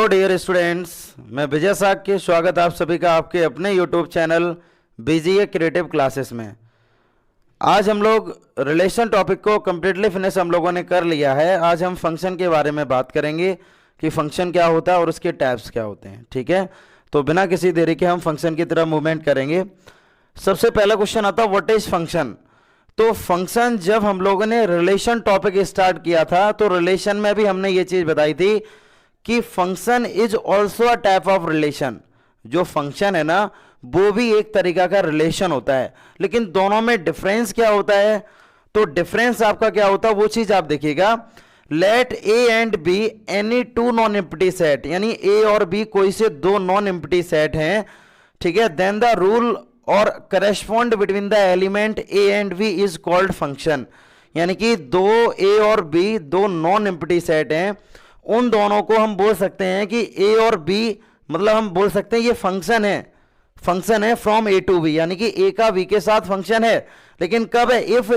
Dear students, मैं विजय साग स्वागत आप सभी का आपके अपने YouTube channel BGA creative classes में। आज हम लोग रिलेशन टॉपिक को कम्प्लीटली फिनिश हम लोगों ने कर लिया है। आज हम फंक्शन के बारे में बात करेंगे कि फंक्शन क्या होता है और उसके टाइप्स क्या होते हैं। ठीक है, तो बिना किसी देरी के हम फंक्शन की तरफ मूवमेंट करेंगे। सबसे पहला क्वेश्चन आता है व्हाट इज फंक्शन। तो फंक्शन, जब हम लोगों ने रिलेशन टॉपिक स्टार्ट किया था तो रिलेशन में भी हमने ये चीज बताई थी कि function is also a type of relation. जो फंक्शन है ना, वो भी एक तरीका का रिलेशन होता है, लेकिन दोनों में डिफरेंस क्या होता है। तो डिफरेंस आपका क्या होता है वो चीज आप देखिएगा। Let A and B any two non empty set, यानी ए और बी कोई से दो नॉन एम्प्टी सेट हैं, ठीक है। देन द रूल और correspond between the element A and B is called function. यानी कि दो ए और बी दो नॉन एम्प्टी सेट हैं, उन दोनों को हम बोल सकते हैं कि ए और बी, मतलब हम बोल सकते हैं ये फंक्शन है फ्रॉम ए टू बी, यानी कि ए का बी के साथ फंक्शन है। लेकिन कब है? If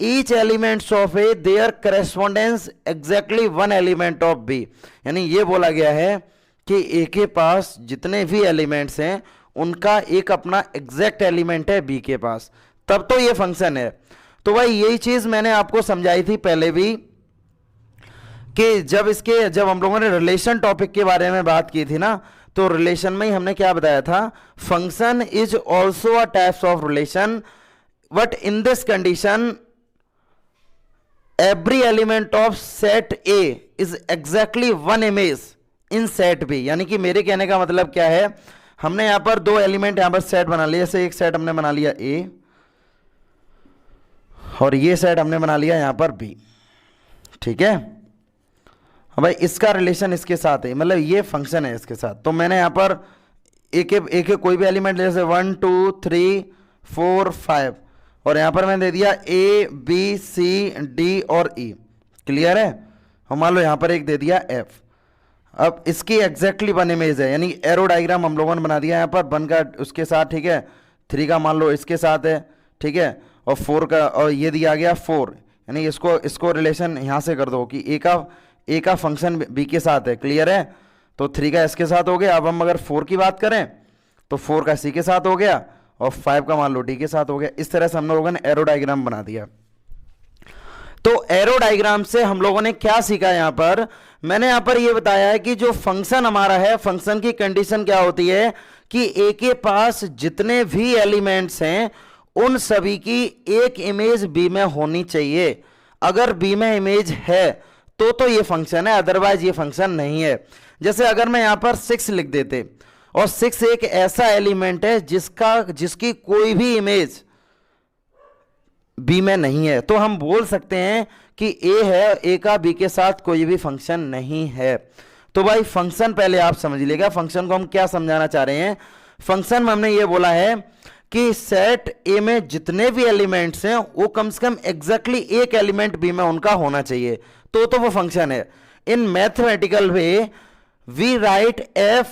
each elements of A there correspondence exactly one element of B. यानी ये बोला गया है कि ए के पास जितने भी एलिमेंट्स हैं उनका एक अपना एग्जैक्ट एलिमेंट है बी के पास, तब तो ये फंक्शन है। तो भाई यही चीज मैंने आपको समझाई थी पहले भी कि जब हम लोगों ने रिलेशन टॉपिक के बारे में बात की थी ना, तो रिलेशन में ही हमने क्या बताया था, function is also a types of relation, but in this condition every element of set A is exactly one image in set B. यानी कि मेरे कहने का मतलब क्या है, हमने यहां पर दो एलिमेंट यहां पर सेट बना लिया। जैसे एक सेट हमने बना लिया ए और ये सेट हमने बना लिया यहां पर बी, ठीक है। भाई इसका रिलेशन इसके साथ है, मतलब ये फंक्शन है इसके साथ। तो मैंने यहां पर एक कोई भी एलिमेंट जैसे 1 2 3 4 5 और यहां पर मैंने दे दिया ए बी सी डी और ई। क्लियर है? हम मान लो यहां पर एक दे दिया एफ। अब इसकी एग्जैक्टली वन इमेज है, यानी एरो डायग्राम हम लोगों ने बना दिया यहां पर 1 का उसके साथ, ठीक है। 3 का मान लो इसके साथ है, ठीक है। और 4 का, और ये दिया गया 4, यानी इसको रिलेशन यहां से कर दो कि ए का फंक्शन बी के साथ है। क्लियर है? तो 3 का इसके साथ हो गया। अब हम अगर 4 की बात करें तो 4 का सी के साथ हो गया और 5 का मान लो डी के साथ हो गया। इस तरह से हम लोगों ने एरो डायग्राम बना दिया। तो एरो डायग्राम से हम लोगों ने क्या सीखा यहां पर, मैंने यहां पर यह बताया है कि जो फंक्शन हमारा है, फंक्शन की कंडीशन क्या होती है कि ए के पास जितने भी एलिमेंट्स हैं उन सभी की एक इमेज बी में होनी चाहिए। अगर बी में इमेज है तो ये फंक्शन है, अदरवाइज ये फंक्शन नहीं है। जैसे अगर मैं यहां पर 6 लिख देते, और 6 एक ऐसा एलिमेंट है जिसकी कोई भी इमेज बी में नहीं है, तो हम बोल सकते हैं कि ए है, ए का बी के साथ कोई भी फंक्शन नहीं है। तो भाई फंक्शन पहले आप समझ लीजिएगा, फंक्शन को हम क्या समझाना चाह रहे हैं। फंक्शन में हमने ये बोला है कि सेट ए में जितने भी एलिमेंट्स हैं वो कम से कम एग्जैक्टली एक एलिमेंट बी में उनका होना चाहिए, तो वो फंक्शन है। In mathematical way we write f,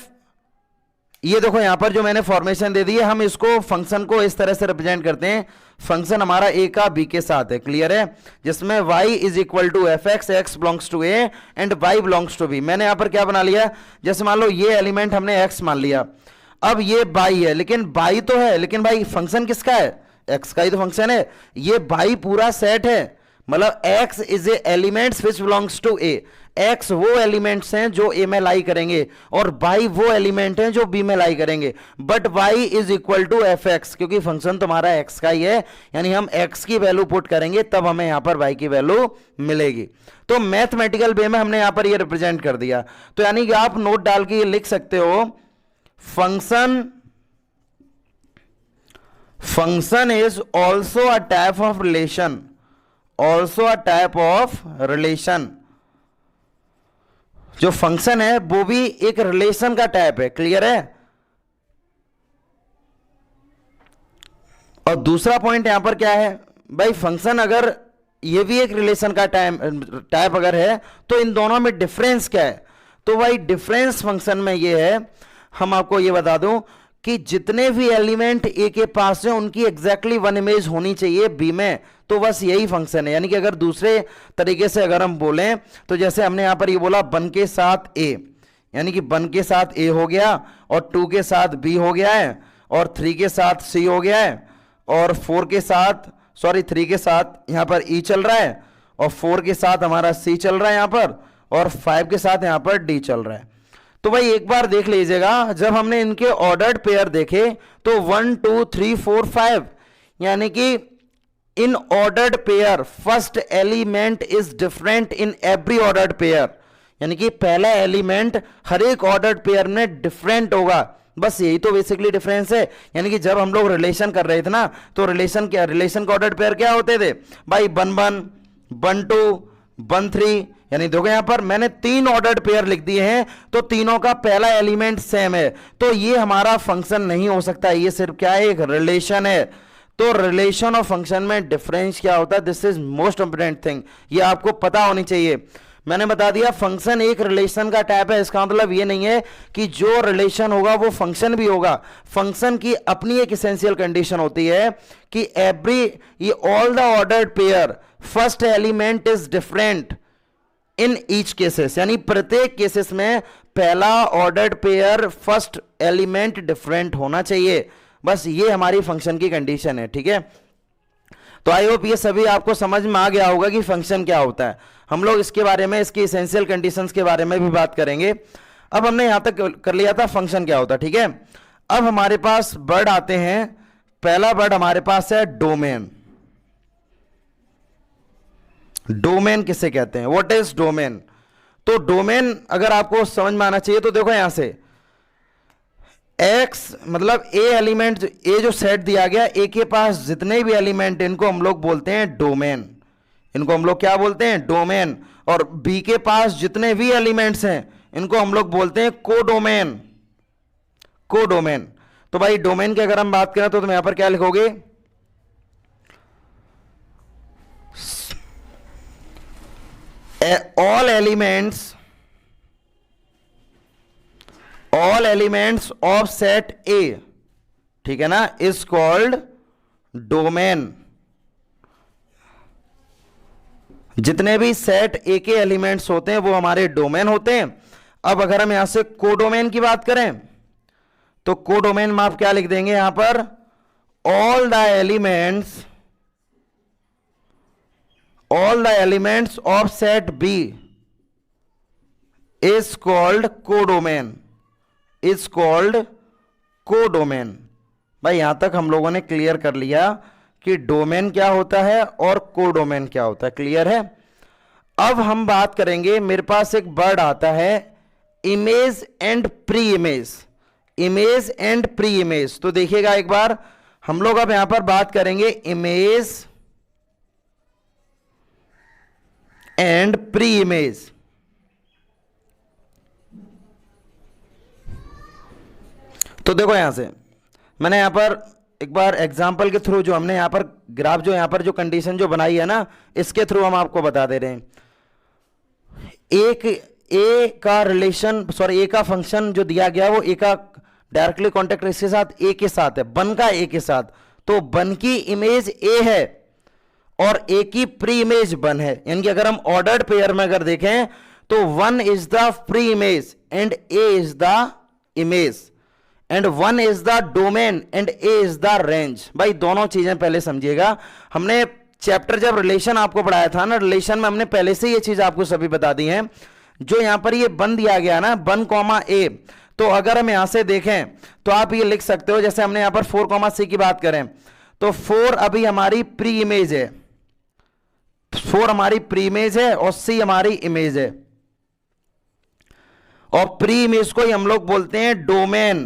ये देखो यहां पर जो मैंने फॉर्मेशन दे दी है, हम इसको फंक्शन को इस तरह से रिप्रेजेंट करते हैं। फंक्शन हमारा ए का बी के साथ है, क्लियर है, जिसमें y is equal to f x, x belongs to A and y belongs to B. मैंने यहां पर क्या बना लिया, जैसे मान लो ये एलिमेंट हमने x मान लिया, अब ये y है, लेकिन y तो है, लेकिन भाई फंक्शन किसका है, x का ही तो फंक्शन है। ये y पूरा सेट है, मतलब x is A elements which belongs to A. x वो एलिमेंट्स हैं जो a में लाई करेंगे और y वो एलिमेंट हैं जो b में लाई करेंगे। But y is equal to f x, क्योंकि फंक्शन तुम्हारा x का ही है, यानी हम x की वैल्यू पुट करेंगे तब हमें यहां पर y की वैल्यू मिलेगी। तो मैथमेटिकल वे में हमने यहां पर ये रिप्रेजेंट कर दिया। तो यानी कि आप नोट डाल के ये लिख सकते हो, function is also a type of relation, also a type of relation. जो फंक्शन है वो भी एक रिलेशन का टाइप है, क्लियर है। और दूसरा पॉइंट यहां पर क्या है भाई, फंक्शन अगर ये भी एक रिलेशन का टाइप अगर है तो इन दोनों में डिफरेंस क्या है। तो भाई डिफरेंस फंक्शन में ये है, हम आपको ये बता दूं कि जितने भी एलिमेंट ए के पास है उनकी एग्जैक्टली वन इमेज होनी चाहिए बी में, तो बस यही फंक्शन है। यानी कि अगर दूसरे तरीके से अगर हम बोलें तो जैसे हमने यहां पर ये बोला 1 के साथ ए, यानी कि 1 के साथ A हो गया और 2 के साथ B हो गया है और 3 के साथ C हो गया है और 4 के साथ 3 के साथ यहां पर E चल रहा है और 4 के साथ हमारा C चल रहा है यहां पर और 5 के साथ यहां पर D चल रहा है। तो भाई एक बार देख लीजिएगा, जब हमने इनके ऑर्डर्ड पेयर देखे तो 1 2 3 4 5, यानी कि in ordered pair first element is different in every ordered pair, यानी कि पहला एलिमेंट हर एक ऑर्डर्ड पेयर में डिफरेंट होगा। बस यही तो बेसिकली डिफरेंस है। यानी कि जब हम लोग रिलेशन कर रहे थे ना, तो रिलेशन के ऑर्डर्ड पेयर क्या होते थे भाई? 1 1 1 2 1 3, यानी देखो यहां पर मैंने 3 ऑर्डर्ड पेयर लिख दिए हैं, तो तीनों का पहला एलिमेंट सेम है, तो ये हमारा फंक्शन नहीं हो सकता। ये सिर्फ क्या है? एक रिलेशन है। तो रिलेशन और फंक्शन में डिफरेंस क्या होता है? This is most important thing, ये आपको पता होनी चाहिए। मैंने बता दिया फंक्शन एक रिलेशन का टाइप है, इसका मतलब ये नहीं है कि जो रिलेशन होगा वो फंक्शन भी होगा। फंक्शन की अपनी एक एसेंशियल कंडीशन होती है कि ये all the ordered pair first element is different in each cases, यानी प्रत्येक केसेस में पहला ordered pair first element different होना चाहिए। बस ये हमारी फंक्शन की कंडीशन है, ठीक है। तो आई होप ये सभी आपको समझ में आ गया होगा कि फंक्शन क्या होता है। हम लोग इसके बारे में, इसकी एसेंशियल कंडीशंस के बारे में भी बात करेंगे। अब हमने यहां तक कर लिया था फंक्शन क्या होता है, ठीक है। अब हमारे पास वर्ड आते हैं। पहला वर्ड हमारे पास है डोमेन। डोमेन किसे कहते हैं? What is domain? तो डोमेन अगर आपको समझ में आना चाहिए तो देखो यहां से x मतलब ए एलिमेंट, ए जो सेट दिया गया, ए के पास जितने भी एलिमेंट, इनको हम लोग बोलते हैं डोमेन। इनको हम लोग क्या बोलते हैं? डोमेन। और बी के पास जितने भी एलिमेंट्स हैं, इनको हम लोग बोलते हैं कोडोमेन। कोडोमेन। तो भाई डोमेन की अगर हम बात करें तो तुम यहां पर क्या लिखोगे? all elements of set A, ठीक है ना, is called domain। जितने भी सेट ए के एलिमेंट्स होते हैं वो हमारे डोमेन होते हैं। अब अगर हम यहां से कोडोमेन की बात करें तो कोडोमेन में आप क्या लिख देंगे यहां पर? all the elements of set B is called codomain, is called codomain। भाई यहां तक हम लोगों ने क्लियर कर लिया कि डोमेन क्या होता है और कोडोमेन क्या होता है। क्लियर है? अब हम बात करेंगे, मेरे पास एक वर्ड आता है image and pre image. Image and pre image. तो देखिएगा एक बार, हम लोग अब यहां पर बात करेंगे इमेज एंड प्री इमेज। तो देखो यहां से मैंने यहां पर एक बार एग्जांपल के थ्रू, जो हमने यहां पर ग्राफ, जो यहां पर जो कंडीशन जो बनाई है ना, इसके थ्रू हम आपको बता दे रहे हैं। एक ए का रिलेशन, ए का फंक्शन जो दिया गया वो ए का डायरेक्टली कॉन्टेक्ट इसके साथ ए के साथ है, बन का ए के साथ। तो बन की इमेज ए है और ए की प्री इमेज बन है। यानी कि अगर हम ऑर्डर्ड पेयर में अगर देखें तो 1 is the pre image and A is the image, and 1 is the domain and A is the range. भाई दोनों चीजें पहले समझिएगा। हमने चैप्टर जब रिलेशन आपको पढ़ाया था ना, रिलेशन में हमने पहले से ये चीज आपको सभी बता दी है। जो यहां पर ये बन दिया गया ना, 1 कॉमा ए, तो अगर हम यहां से देखें तो आप ये लिख सकते हो, जैसे हमने यहां पर 4 कॉमा सी की बात करें तो 4 अभी हमारी प्री इमेज है, 4 हमारी प्री इमेज है और सी हमारी इमेज है। और प्री इमेज को ही हम लोग बोलते हैं डोमेन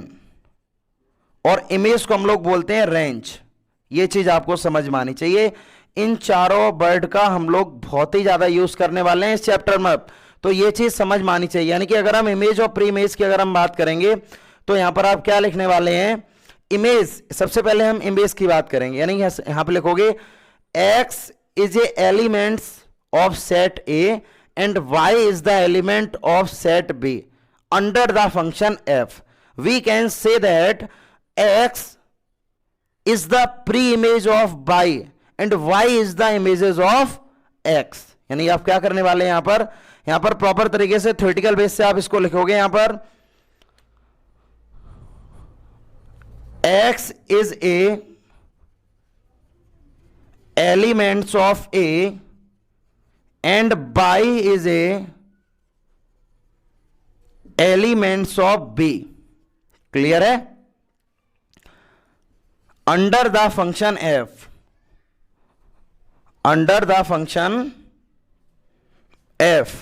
और इमेज को हम लोग बोलते हैं रेंज। ये चीज आपको समझ में आनी चाहिए। इन चारों वर्ड का हम लोग बहुत ही ज्यादा यूज करने वाले हैं इस चैप्टर में, तो ये चीज समझ में आनी चाहिए। यानी कि अगर हम इमेज और प्री इमेज की अगर हम बात करेंगे तो यहां पर आप क्या लिखने वाले हैं? इमेज, सबसे पहले हम इमेज की बात करेंगे, यानी यहां पे लिखोगे x is a elements of set A and y is the element of set B under the function f. We can say that x is the pre-image of y and y is the images of x. यानी आप क्या करने वाले हैं यहां पर? यहां पर प्रॉपर तरीके से थ्योरेटिकल बेस से आप इसको लिखोगे, यहां पर x is A elements of A and y is A elements of B. Clear है? Under the function f, under the function f,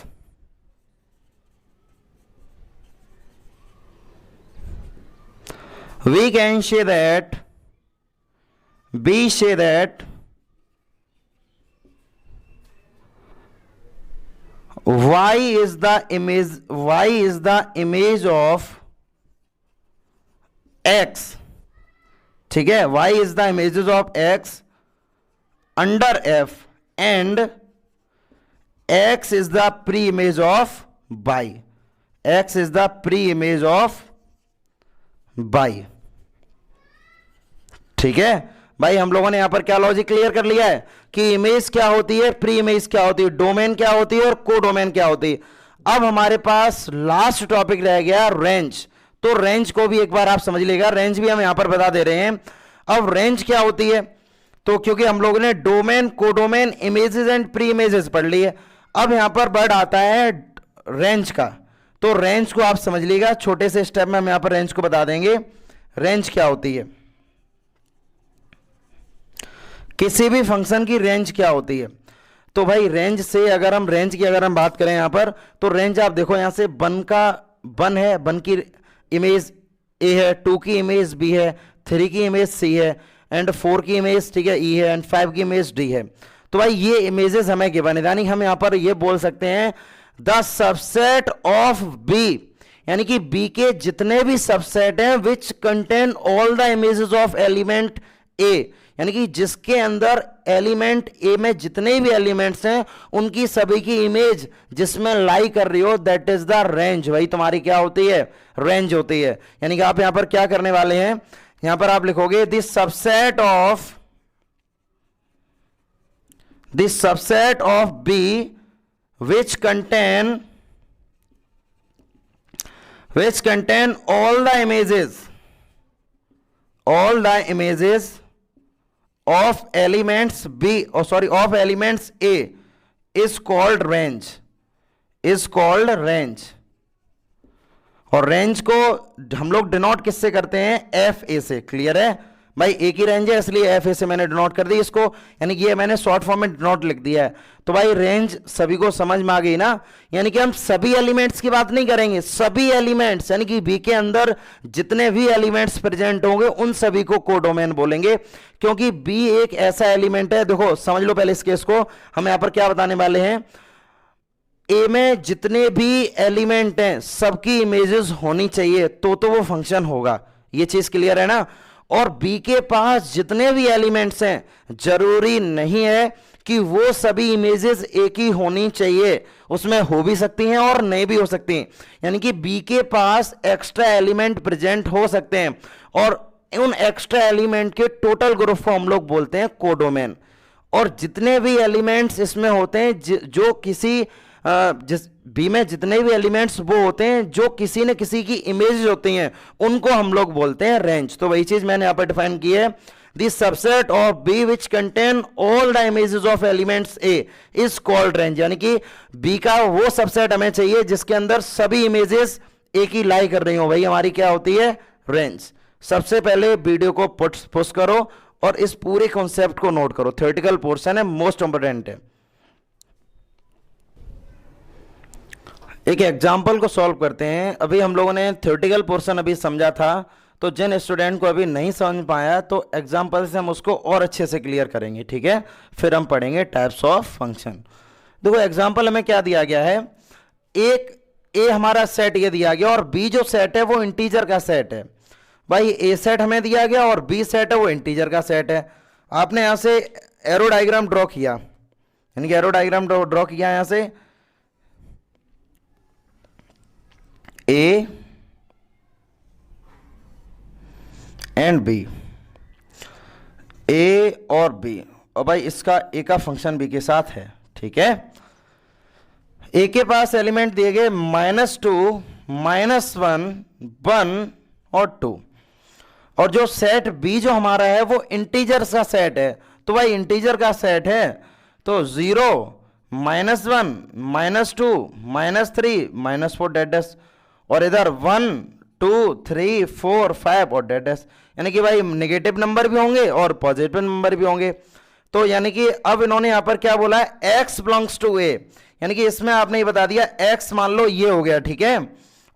we can say that y is the image of x, ठीक है, y is the images of x under f and x is the pre-image of y, x is the pre-image of y। ठीक है भाई, हम लोगों ने यहां पर क्या लॉजिक क्लियर कर लिया है कि इमेज क्या होती है, प्री इमेज क्या होती है, डोमेन क्या होती है और कोडोमेन क्या होती है। अब हमारे पास लास्ट टॉपिक रह गया रेंज। तो रेंज को भी एक बार आप समझ लीजिएगा, रेंज भी हम यहां पर बता दे रहे हैं। अब रेंज क्या होती है, तो क्योंकि हम लोगों ने domain, codomain, images and pre images पढ़ लिए, अब यहां पर वर्ड आता है रेंज का। तो रेंज को आप समझ लीजिएगा, छोटे से स्टेप में हम यहां पर रेंज को बता देंगे। रेंज क्या होती है, किसी भी फंक्शन की रेंज क्या होती है। तो भाई रेंज से अगर हम बात करें यहां पर, तो रेंज आप देखो यहां से 1 है, 1 की इमेज ए है, 2 की इमेज बी है, 3 की इमेज सी है एंड 4 की इमेज, ठीक है, ई है एंड 5 की इमेज डी है। तो भाई ये इमेजेस हमें गिवन है, यानी हम यहां पर ये बोल सकते हैं द सबसेट ऑफ बी, यानी कि बी के जितने भी सबसेट हैं which contain all the images of element A, यानी कि जिसके अंदर एलिमेंट ए में जितने भी एलिमेंट्स हैं उनकी सभी की इमेज जिसमें लाई कर रही हो, दैट इज द रेंज। वही तुम्हारी क्या होती है, रेंज होती है। यानी कि आप यहां पर क्या करने वाले हैं, यहां पर आप लिखोगे this subset of B which contain all the images of elements B, of elements A is called range, और रेंज को हम लोग डिनोट किससे करते हैं, एफ ए से। क्लियर है भाई, एक ही रेंज है इसलिए एफ ए से मैंने डिनोट कर दी इसको, यानी कि ये मैंने शॉर्ट फॉर्म में डिनोट लिख दिया है। तो भाई रेंज सभी को समझ में आ गई ना, यानी कि हम सभी एलिमेंट्स की बात नहीं करेंगे, सभी एलिमेंट्स, यानी कि बी के अंदर जितने भी एलिमेंट्स प्रेजेंट होंगे उन सभी को कोडोमेन बोलेंगे, क्योंकि बी एक ऐसा एलिमेंट है। देखो समझ लो पहले इस केस को, हम यहां पर क्या बताने वाले हैं, ए में जितने भी एलिमेंट हैं सबकी इमेजेस होनी चाहिए तो वो फंक्शन होगा। ये चीज क्लियर है ना। और बी के पास जितने भी एलिमेंट्स हैं जरूरी नहीं है कि वो सभी इमेजेस एक ही होनी चाहिए, उसमें हो भी सकती हैं और नहीं भी हो सकती। यानी कि बी के पास एक्स्ट्रा एलिमेंट प्रेजेंट हो सकते हैं और उन एक्स्ट्रा एलिमेंट के टोटल ग्रुप को हम लोग बोलते हैं कोडोमेन। और जितने भी एलिमेंट्स इसमें होते हैं जो किसी जिस बी में जितने भी एलिमेंट्स वो होते हैं जो किसी न किसी की इमेज होती हैं उनको हम लोग बोलते हैं रेंज। तो वही चीज मैंने यहां पर डिफाइन की है, the subset of B which contain all the images of elements A is called range. यानी कि बी का वो सबसेट हमें चाहिए जिसके अंदर सभी इमेजेस एक ही लाई कर रही हो, वही हमारी क्या होती है, रेंज। सबसे पहले वीडियो को पुश करो और इस पूरे कॉन्सेप्ट को नोट करो, थ्योरेटिकल पोर्शन है, मोस्ट इंपोर्टेंट है। एक एग्जाम्पल को सॉल्व करते हैं। अभी हम लोगों ने थ्योरेटिकल पोर्शन अभी समझा था, तो जिन स्टूडेंट को अभी नहीं समझ पाया तो एग्जाम्पल से हम उसको और अच्छे से क्लियर करेंगे, ठीक है। फिर हम पढ़ेंगे टाइप्स ऑफ फंक्शन। देखो एग्जाम्पल हमें क्या दिया गया है, एक ए हमारा सेट ये दिया गया और बी जो सेट है वो इंटीजर का सेट है। भाई ए सेट हमें दिया गया और बी सेट है वो इंटीजर का सेट है। आपने यहां से एरो डायग्राम ड्रॉ किया, यानी कि एरो डायग्राम ड्रॉ किया यहां से ए एंड बी, ए और बी, और भाई इसका ए का फंक्शन बी के साथ है, ठीक है। ए के पास एलिमेंट दिए गए -2, -1, 1 और 2, और जो सेट बी जो हमारा है वो इंटीजर का सेट है। तो भाई इंटीजर का सेट है तो 0, -1, -2, -3, -4 डेड डैश, और इधर 1, 2, 3, 4, 5 और डेड डैश, यानी कि भाई नेगेटिव नंबर भी होंगे और पॉजिटिव नंबर भी होंगे। तो यानी कि अब इन्होंने यहां पर क्या बोला है, x बिलोंग्स टू ए, यानी कि इसमें आपने ये बता दिया x मान लो ये हो गया, ठीक है,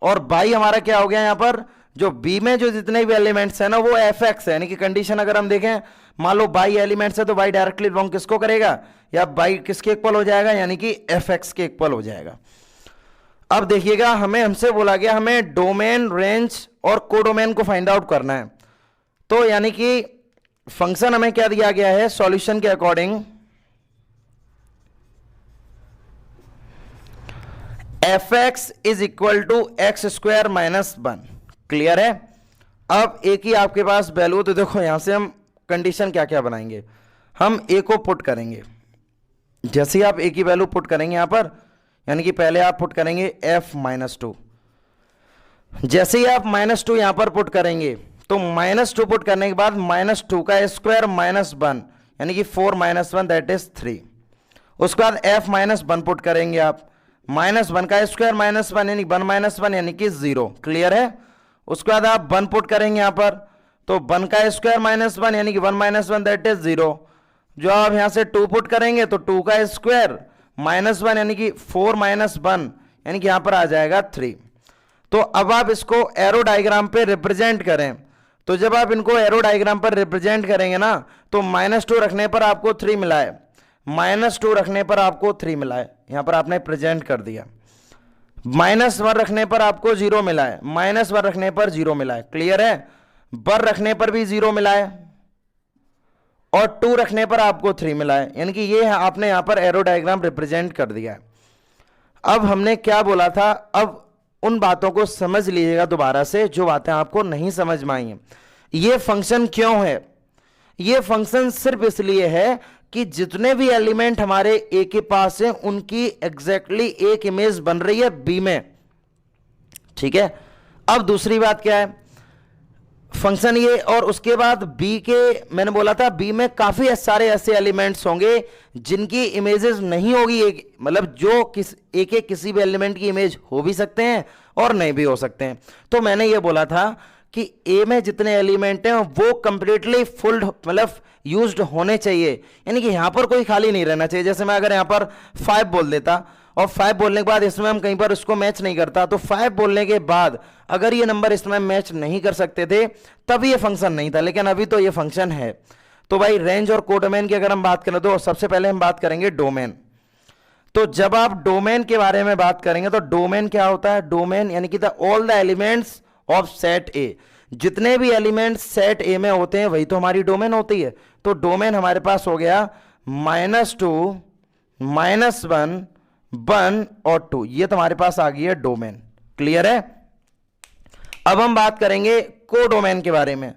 और y हमारा क्या हो गया, यहां पर जो b में जो जितने भी एलिमेंट्स है ना वो fx है, यानी कि कंडीशन अगर हम देखें, मान लो y एलिमेंट्स है तो y डायरेक्टली बिलोंग किसको करेगा, या y किसके इक्वल हो जाएगा, यानी कि fx के इक्वल हो जाएगा। अब देखिएगा हमसे बोला गया हमें डोमेन, रेंज और कोडोमेन को फाइंड आउट करना है। तो यानी कि फंक्शन हमें क्या दिया गया है, सॉल्यूशन के according fx is equal to x square -1, clear है। अब एक ही आपके पास वैल्यू, तो देखो यहां से हम कंडीशन क्या क्या बनाएंगे, हम a को पुट करेंगे, जैसे ही आप a की वैल्यू पुट करेंगे यहां पर, यानी कि पहले आप पुट करेंगे f-2, जैसे ही आप -2 यहां पर पुट करेंगे तो -2 पुट करने के बाद -2 का स्क्वायर -1, यानी कि 4 - 1 दैट इज 3, उसके बाद f-1 पुट करेंगे आप, -1 का स्क्वायर -1 यानी 1 - 1 यानी कि 0, क्लियर है। उसके बाद आप 1 पुट करेंगे यहां पर, तो 1 का स्क्वायर -1 यानी कि 1 - 1 दैट इज 0। जो आप यहां से 2 पुट करेंगे तो 2 का स्क्वायर -1 यानी कि 4 - 1 यानी कि यहां पर आ जाएगा 3। तो अब आप इसको एरो डायग्राम पे रिप्रेजेंट करें, तो जब आप इनको एरो डायग्राम पर रिप्रेजेंट करेंगे ना, तो -2 रखने पर आपको 3 मिला है, -2 रखने पर आपको 3 मिला है, यहां पर आपने प्रेजेंट कर दिया। -1 रखने पर आपको 0 मिला है, -1 रखने पर 0 मिला है, क्लियर है। 1 रखने पर भी 0 मिला है, और 2 रखने पर आपको 3 मिला है, यानी कि ये आपने यहां पर एरो डायग्राम रिप्रेजेंट कर दिया है। अब हमने क्या बोला था, अब उन बातों को समझ लीजिएगा दोबारा से जो बातें आपको नहीं समझ में आई हैं। ये फंक्शन क्यों है, ये फंक्शन सिर्फ इसलिए है कि जितने भी एलिमेंट हमारे ए के पास हैं उनकी एग्जैक्टली एक इमेज बन रही है बी में, ठीक है। अब दूसरी बात क्या है, फंक्शन ये, और उसके बाद बी के, मैंने बोला था बी में काफी सारे ऐसे एलिमेंट्स होंगे जिनकी इमेजेस नहीं होगी, मतलब जो ए के किसी भी एलिमेंट की इमेज हो भी सकते हैं और नहीं भी हो सकते हैं। तो मैंने ये बोला था कि ए में जितने एलिमेंट हैं वो कंप्लीटली फुल, मतलब यूज्ड होने चाहिए, यानी कि यहां पर कोई खाली नहीं रहना चाहिए। जैसे मैं अगर यहां पर 5 बोल देता और 5 बोलने के बाद इसमें हम कहीं पर उसको मैच नहीं करता, तो 5 बोलने के बाद अगर ये नंबर इसमें मैच नहीं कर सकते थे तब ये फंक्शन नहीं था, लेकिन अभी तो ये फंक्शन है। तो भाई रेंज और कोडोमेन की अगर हम बात करें तो सबसे पहले हम बात करेंगे डोमेन। तो जब आप डोमेन के बारे में बात करेंगे तो डोमेन क्या होता है, डोमेन यानी कि all the elements of set ए, जितने भी एलिमेंट्स सेट ए में होते हैं वही तो हमारी डोमेन होती है। तो डोमेन हमारे पास हो गया -2, -1, 1 और 2, ये तुम्हारे पास आ गई है डोमेन, क्लियर है। अब हम बात करेंगे कोडोमेन के बारे में।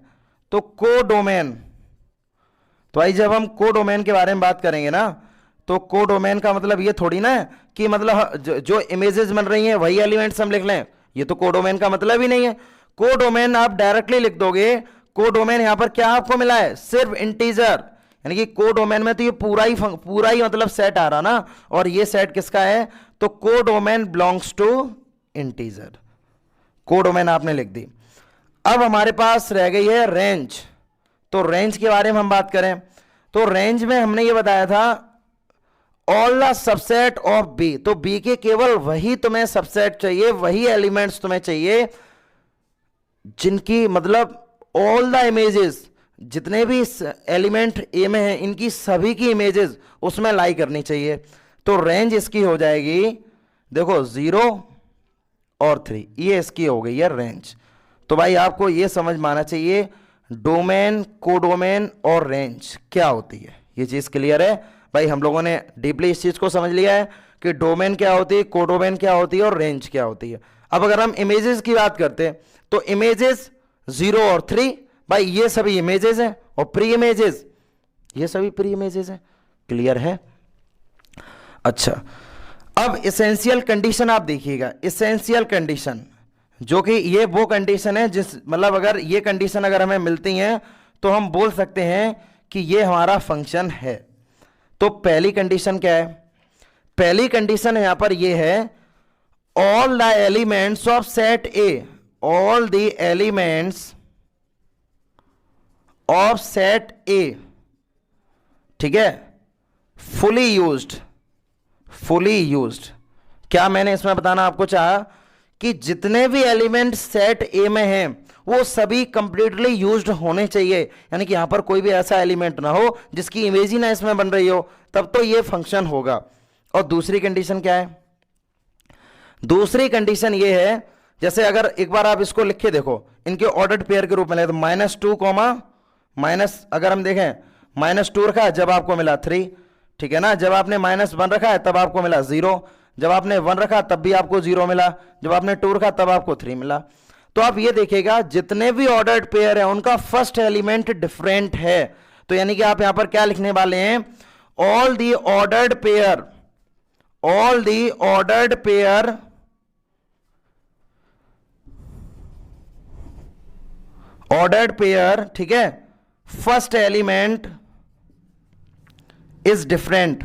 तो कोडोमेन, तो भाई जब हम कोडोमेन के बारे में बात करेंगे ना, तो कोडोमेन का मतलब ये थोड़ी ना है कि मतलब जो इमेजेस बन रही हैं वही एलिमेंट्स हम लिख लें, ये तो कोडोमेन का मतलब ही नहीं है। कोडोमेन आप डायरेक्टली लिख दोगे, कोडोमेन यहां पर क्या आपको मिला है, सिर्फ इंटीजर, यानी कि कोडोमेन में तो ये पूरा ही मतलब सेट आ रहा ना, और ये सेट किसका है, तो codomain belongs to integer, codomain आपने लिख दी। अब हमारे पास रह गई है रेंज। तो रेंज के बारे में हम बात करें तो रेंज में हमने ये बताया था all the subset of B, तो बी के केवल वही तुम्हें सबसेट चाहिए, वही एलिमेंट्स तुम्हें चाहिए जिनकी मतलब ऑल द इमेजेस, जितने भी एलिमेंट ए में हैं इनकी सभी की इमेजेस उसमें लाई करनी चाहिए। तो रेंज इसकी हो जाएगी, देखो 0 और 3, ये इसकी हो गई है रेंज। तो भाई आपको ये समझ में आना चाहिए डोमेन, कोडोमेन और रेंज क्या होती है, ये चीज क्लियर है भाई। हम लोगों ने डीपली इस चीज को समझ लिया है कि डोमेन क्या होती है, कोडोमेन क्या होती है और रेंज क्या होती है। अब अगर हम इमेजेस की बात करते हैं तो इमेजेस 0 और 3, भाई ये सभी इमेजेस हैं, और प्री इमेजेस ये सभी प्री इमेजेस हैं, क्लियर है। अच्छा, अब इसेंशियल कंडीशन आप देखिएगा, इसेंशियल कंडीशन जो कि ये वो कंडीशन है जिस मतलब अगर ये कंडीशन अगर हमें मिलती हैं तो हम बोल सकते हैं कि ये हमारा फंक्शन है। तो पहली कंडीशन क्या है? पहली कंडीशन यहां पर ये है, all the elements of set A, all the elements of set ए, ठीक है, फुली यूज्ड, फुली यूज्ड। क्या मैंने इसमें बताना आपको चाहा कि जितने भी एलिमेंट सेट ए में हैं वो सभी कंप्लीटली यूज्ड होने चाहिए, यानी कि यहां पर कोई भी ऐसा एलिमेंट ना हो जिसकी इमेज ही ना इसमें बन रही हो, तब तो ये फंक्शन होगा। और दूसरी कंडीशन क्या है? दूसरी कंडीशन ये है, जैसे अगर एक बार आप इसको लिख के देखो, इनके ऑर्डर्ड पेयर के रूप में ले तो -2 माइनस, अगर हम देखें -2 रखा है जब आपको मिला 3, ठीक है ना, जब आपने -1 रखा है तब आपको मिला 0, जब आपने 1 रखा तब भी आपको 0 मिला, जब आपने 2 रखा तब आपको 3 मिला। तो आप ये देखिएगा जितने भी ऑर्डर्ड पेयर है उनका फर्स्ट एलिमेंट डिफरेंट है। तो यानी कि आप यहां पर क्या लिखने वाले हैं, all the ordered pair, all the ordered pair ordered pair, ठीक है, first element is different,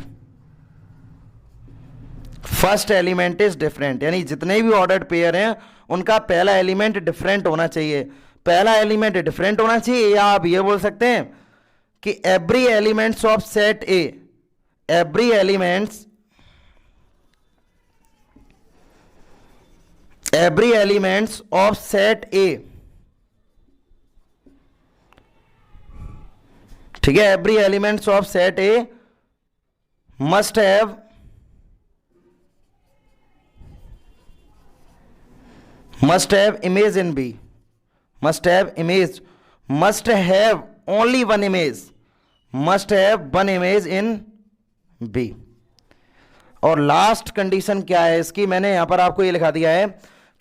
first element is different, यानी जितने भी ऑर्डर्ड पेयर हैं उनका पहला एलिमेंट डिफरेंट होना चाहिए। पहला एलिमेंट डिफरेंट होना चाहिए, या आप ये बोल सकते हैं कि every elements of set A, every elements, every elements of set ए, ठीक है, every elements of set A must have image in B, must have image, must have only one image, must have one image in B। और last condition क्या है इसकी, मैंने यहां पर आपको ये लिखा दिया है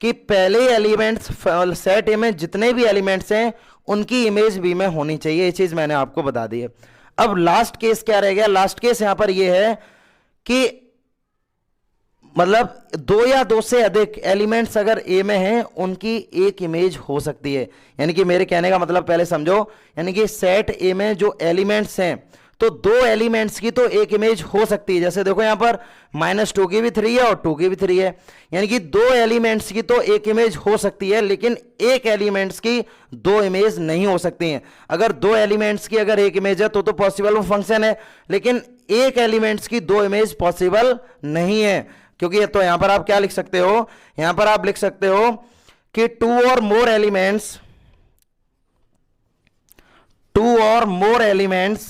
कि पहले एलिमेंट्स सेट ए में जितने भी एलिमेंट्स हैं उनकी इमेज बी में होनी चाहिए, ये चीज मैंने आपको बता दी है। अब लास्ट केस क्या रह गया? लास्ट केस यहां पर ये है कि मतलब 2 या 2 से अधिक एलिमेंट्स अगर ए में हैं उनकी एक इमेज हो सकती है। यानी कि मेरे कहने का मतलब पहले समझो, यानी कि सेट ए में जो एलिमेंट्स हैं तो 2 एलिमेंट्स की तो एक इमेज हो सकती है। जैसे देखो यहां पर -2 की भी 3 है और 2 की भी 3 है, यानी कि 2 एलिमेंट्स की तो एक इमेज हो सकती है, लेकिन एक एलिमेंट्स की 2 इमेज नहीं हो सकती हैं। अगर 2 एलिमेंट्स की अगर एक इमेज है तो पॉसिबल वो फंक्शन है, लेकिन एक एलिमेंट्स की 2 इमेज पॉसिबल नहीं है। क्योंकि तो यहां पर आप क्या लिख सकते हो, यहां पर आप लिख सकते हो कि 2 और मोर एलिमेंट्स, 2 और more elements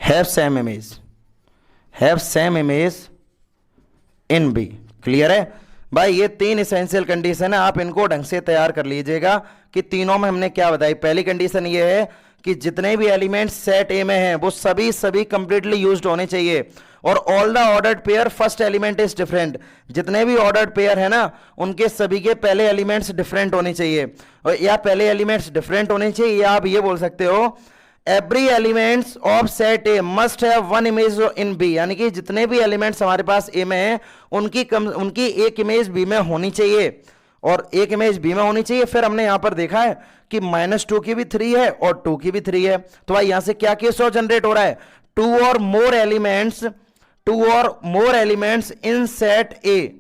have same image, have same image in B. Clear है भाई? ये 3 इसेंशियल कंडीशन है, आप इनको ढंग से तैयार कर लीजिएगा कि तीनों में हमने क्या बताई। पहली कंडीशन ये है कि जितने भी एलिमेंट्स सेट ए में हैं वो सभी कंप्लीटली यूज्ड होने चाहिए, और all the ordered pair first element is different, जितने भी ऑर्डर्ड पेयर है ना उनके सभी के पहले एलिमेंट्स डिफरेंट होने चाहिए, और या पहले एलिमेंट्स डिफरेंट होने चाहिए, या आप ये बोल सकते हो every elements of set A must have one image in B, यानी कि जितने भी एलिमेंट्स हमारे पास ए में हैं उनकी एक इमेज बी में होनी चाहिए, और एक इमेज बी में होनी चाहिए। फिर हमने यहां पर देखा है कि -2 की भी 3 है और 2 की भी 3 है, तो भाई यहां से क्या केस और जनरेट हो रहा है, 2 और मोर एलिमेंट्स, 2 और more elements in set A,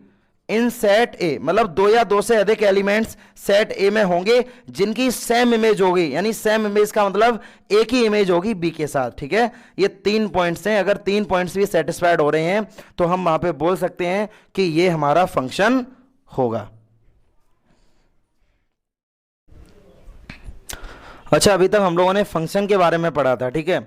in set ए मतलब 2 या 2 से अधिक एलिमेंट्स सेट ए में होंगे जिनकी सेम इमेज होगी, यानी सेम इमेज का मतलब एक ही इमेज होगी बी के साथ। ठीक है, ये 3 पॉइंट्स हैं, अगर 3 पॉइंट्स भी सेटिस्फाइड हो रहे हैं तो हम वहां पे बोल सकते हैं कि ये हमारा फंक्शन होगा। अच्छा, अभी तक हम लोगों ने फंक्शन के बारे में पढ़ा था। ठीक है,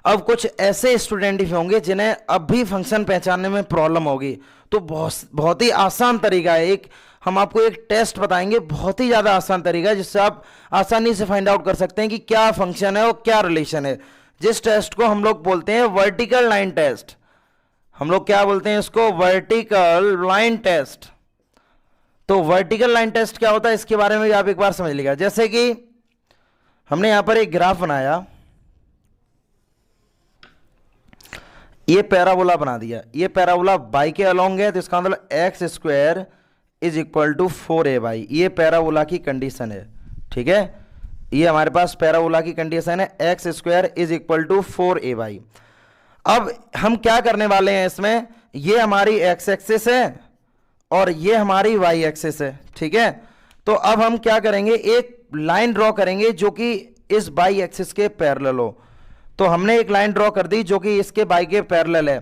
अब कुछ ऐसे स्टूडेंट भी होंगे जिन्हें अब भी फंक्शन पहचानने में प्रॉब्लम होगी, तो बहुत ही आसान तरीका है, हम आपको एक टेस्ट बताएंगे, बहुत ही ज़्यादा आसान तरीका है जिससे आप आसानी से फाइंड आउट कर सकते हैं कि क्या फंक्शन है और क्या रिलेशन है। जिस टेस्ट को हम लोग बोलते हैं वर्टिकल लाइन टेस्ट, हम लोग क्या बोलते हैं इसको, वर्टिकल लाइन टेस्ट। तो वर्टिकल लाइन टेस्ट क्या होता है इसके बारे में भी आप एक बार समझ लीजिएगा। जैसे कि हमने यहां पर एक ग्राफ बनाया, ये पैराबोला बना दिया, ये पैराबोला बाई के अलोंग है, तो इसका मतलब x square is equal to 4ay, ये पैराबोला की कंडीशन है। ठीक है, ये हमारे पास पैराबोला की कंडीशन है, x square is equal to 4ay। अब हम क्या करने वाले हैं इसमें, ये हमारी एक्स एक्सिस है और ये हमारी वाई एक्सिस है। ठीक है, तो अब हम क्या करेंगे, एक लाइन ड्रॉ करेंगे जो कि इस बाई एक्सिस के पैरेलल हो। तो हमने एक लाइन ड्रॉ कर दी जो कि इसके बाई के पैरेलल है।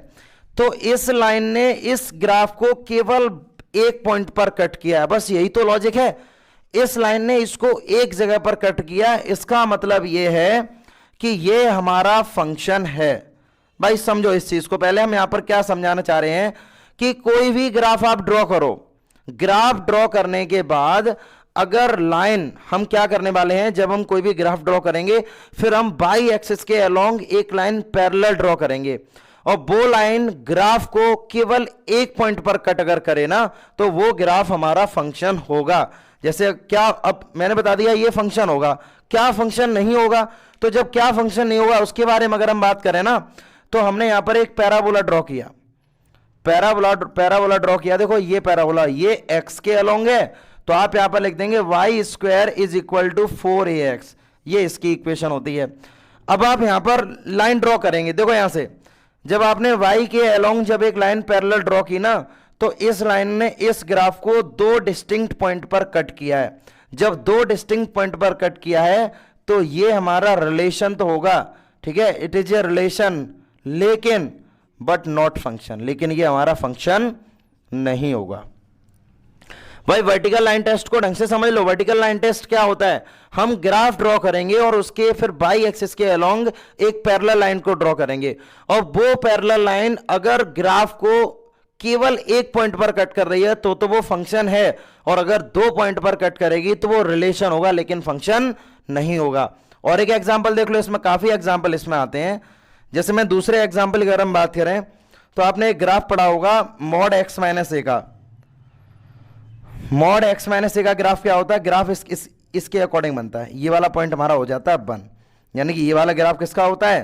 तो इस लाइन ने इस ग्राफ को केवल एक पॉइंट पर कट किया है, बस यही तो लॉजिक है। इस लाइन ने इसको एक जगह पर कट किया, इसका मतलब यह है कि ये हमारा फंक्शन है। भाई समझो इस चीज को, पहले हम यहां पर क्या समझाना चाह रहे हैं कि कोई भी ग्राफ आप ड्रॉ करो, ग्राफ ड्रॉ करने के बाद अगर लाइन, हम क्या करने वाले हैं, जब हम कोई भी ग्राफ ड्रॉ करेंगे फिर हम बाई एक्सिस के अलोंग एक लाइन पैरेलल ड्रॉ करेंगे, और वो लाइन ग्राफ को केवल एक पॉइंट पर कट अगर करे ना, तो वो ग्राफ हमारा फंक्शन होगा। जैसे क्या, अब मैंने बता दिया ये फंक्शन होगा, क्या फंक्शन नहीं होगा, तो जब क्या फंक्शन नहीं होगा उसके बारे में अगर हम बात करें ना, तो हमने यहां पर एक पैराबोला ड्रॉ किया, पैराबोला ड्रॉ किया। देखो ये पैराबोला, ये एक्स के अलोंग है, तो आप यहां पर लिख देंगे y square is equal to 4ax, ये इसकी इक्वेशन होती है। अब आप यहां पर लाइन ड्रॉ करेंगे, देखो यहां से जब आपने y के अलोंग जब एक लाइन पैरेलल ड्रॉ की ना, तो इस लाइन ने इस ग्राफ को दो डिस्टिंक्ट पॉइंट पर कट किया है। जब दो डिस्टिंक्ट पॉइंट पर कट किया है तो ये हमारा रिलेशन तो होगा। ठीक है, इट इज ए रिलेशन, लेकिन बट नॉट फंक्शन, लेकिन ये हमारा फंक्शन नहीं होगा। भाई वर्टिकल लाइन टेस्ट को ढंग से समझ लो। वर्टिकल लाइन टेस्ट क्या होता है, हम ग्राफ ड्रॉ करेंगे और उसके फिर बाई एक्सिस के अलोंग एक पैरेलल लाइन को ड्रॉ करेंगे, और वो पैरेलल लाइन अगर ग्राफ को केवल एक पॉइंट पर कट कर रही है तो वो फंक्शन है, और अगर दो पॉइंट पर कट करेगी तो वो रिलेशन होगा, लेकिन फंक्शन नहीं होगा। और एक एग्जांपल देख लो, इसमें काफी एग्जांपल इसमें आते हैं। जैसे मैं दूसरे एग्जांपल की अगर हम बात करें, तो आपने एक ग्राफ पढ़ा होगा मॉड एक्स माइनस ए का। मॉड एक्स माइनस ए का ग्राफ क्या होता है, ग्राफ इसके अकॉर्डिंग बनता है। ये वाला पॉइंट हमारा हो जाता है 1, यानी कि ये वाला ग्राफ किसका होता है,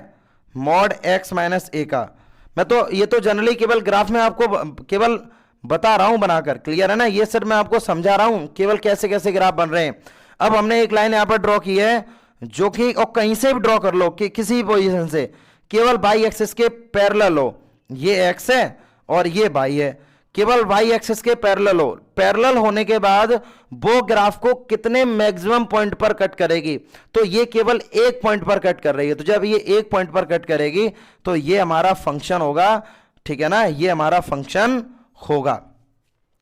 मॉड एक्स माइनस ए का। मैं तो ये तो जनरली केवल ग्राफ में आपको केवल बता रहा हूं बनाकर, क्लियर है ना, ये सिर्फ मैं आपको समझा रहा हूं केवल कैसे कैसे ग्राफ बन रहे हैं। अब हमने एक लाइन यहां पर ड्रॉ की है जो कि, और कहीं से भी ड्रॉ कर लो कि किसी भी पोजीशन से, केवल बाई एक्सिस के पैरेलल हो, ये एक्स है और ये बाई है, केवल वाई एक्सिस के पैरेलल हो। पैरेलल होने के बाद वो ग्राफ को कितने मैक्सिमम पॉइंट पर कट करेगी, तो ये केवल एक पॉइंट पर कट कर रही है, तो जब ये एक पॉइंट पर कट करेगी तो ये हमारा फंक्शन होगा। ठीक है ना, ये हमारा फंक्शन होगा,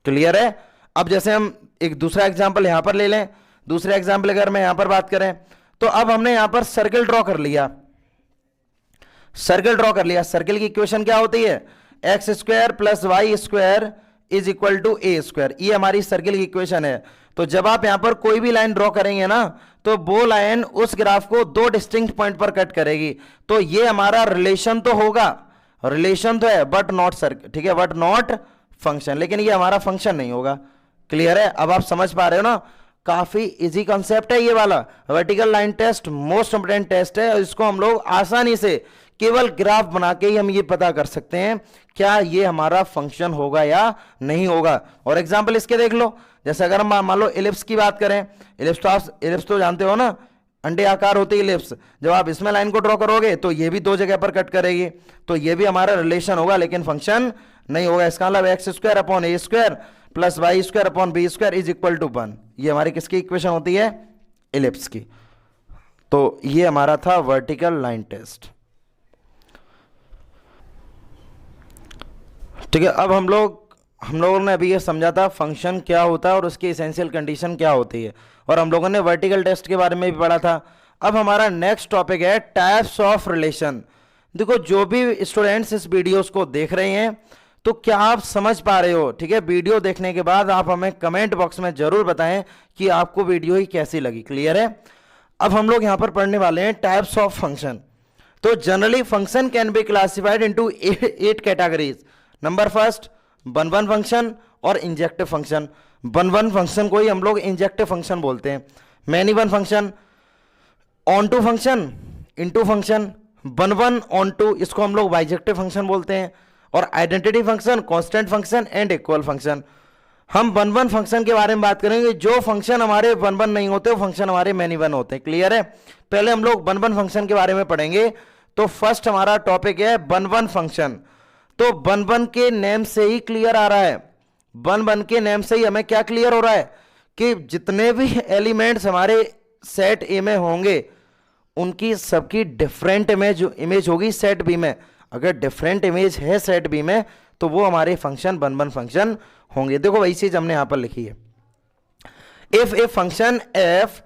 क्लियर है। अब जैसे हम एक दूसरा एग्जांपल यहां पर ले लें, दूसरा एग्जांपल अगर मैं यहां पर बात करें, तो अब हमने यहां पर सर्कल ड्रॉ कर लिया, सर्कल ड्रॉ कर लिया। सर्कल की इक्वेशन क्या होती है, x square plus y square is equal to A square, ये हमारी सर्कल की इक्वेशन है। तो जब आप यहां पर कोई भी लाइन ड्रॉ करेंगे ना, तो वो लाइन उस ग्राफ को दो डिस्टिंक्ट पॉइंट पर कट करेगी, तो ये हमारा रिलेशन तो होगा, रिलेशन तो है बट नॉट सर्कल, ठीक है, बट नॉट फंक्शन, लेकिन ये हमारा फंक्शन नहीं होगा। क्लियर है, अब आप समझ पा रहे हो ना, काफी इजी कॉन्सेप्ट है ये वाला। Vertical line test most important test है, और इसको हम लोग आसानी से केवल ग्राफ बना के ही हम ये पता कर सकते हैं क्या ये हमारा फंक्शन होगा या नहीं होगा। और एग्जांपल इसके देख लो, जैसे अगर हम मान लो इलिप्स की बात करें, इलिप्स तो जानते हो ना, अंडे आकार होती है इलिप्स। जब आप इसमें लाइन को ड्रॉ करोगे तो ये भी दो जगह पर कट करेगी, तो ये भी हमारा रिलेशन होगा, लेकिन फंक्शन नहीं होगा। इसका मतलब x square upon A square plus y square upon B square is equal to 1, ये हमारी किसकी इक्वेशन होती है, इलिप्स की। तो ये हमारा था वर्टिकल लाइन टेस्ट। ठीक है, अब हम लोगों ने अभी ये समझा था फंक्शन क्या होता है और उसकी एसेंशियल कंडीशन क्या होती है, और हम लोगों ने वर्टिकल टेस्ट के बारे में भी पढ़ा था। अब हमारा नेक्स्ट टॉपिक है टाइप्स ऑफ रिलेशन। देखो जो भी स्टूडेंट्स इस वीडियोस को देख रहे हैं, तो क्या आप समझ पा रहे हो, ठीक है, वीडियो देखने के बाद आप हमें कमेंट बॉक्स में जरूर बताएं कि आपको वीडियो ही कैसी लगी, क्लियर है। अब हम लोग यहां पर पढ़ने वाले हैं टाइप्स ऑफ फंक्शन। तो generally function can be classified into 8 categories. Number first, one one function और injective function. One one function को ही हम लोग इंजेक्टिव फंक्शन बोलते हैं। Many one function, onto function, into function, one one onto, इसको हम लोग बाइजेक्टिव फंक्शन बोलते हैं, और identity function, constant function and equal function. हम वन वन फंक्शन के बारे में बात करेंगे, जो फंक्शन हमारे वन वन नहीं होते वो फंक्शन हमारे मैनी वन होते हैं। क्लियर है? पहले हम लोग वन वन फंक्शन के बारे में पढ़ेंगे। तो फर्स्ट हमारा टॉपिक है वन वन फंक्शन। तो वन वन के नेम से ही क्लियर आ रहा है, वन वन के नेम से ही हमें क्या क्लियर हो रहा है कि जितने भी एलिमेंट्स हमारे सेट ए में होंगे उनकी सबकी डिफरेंट इमेज होगी सेट बी में। अगर डिफरेंट इमेज है सेट बी में तो वो हमारे फंक्शन वन वन फंक्शन होंगे। देखो वही चीज हमने यहां पर लिखी है। If a function F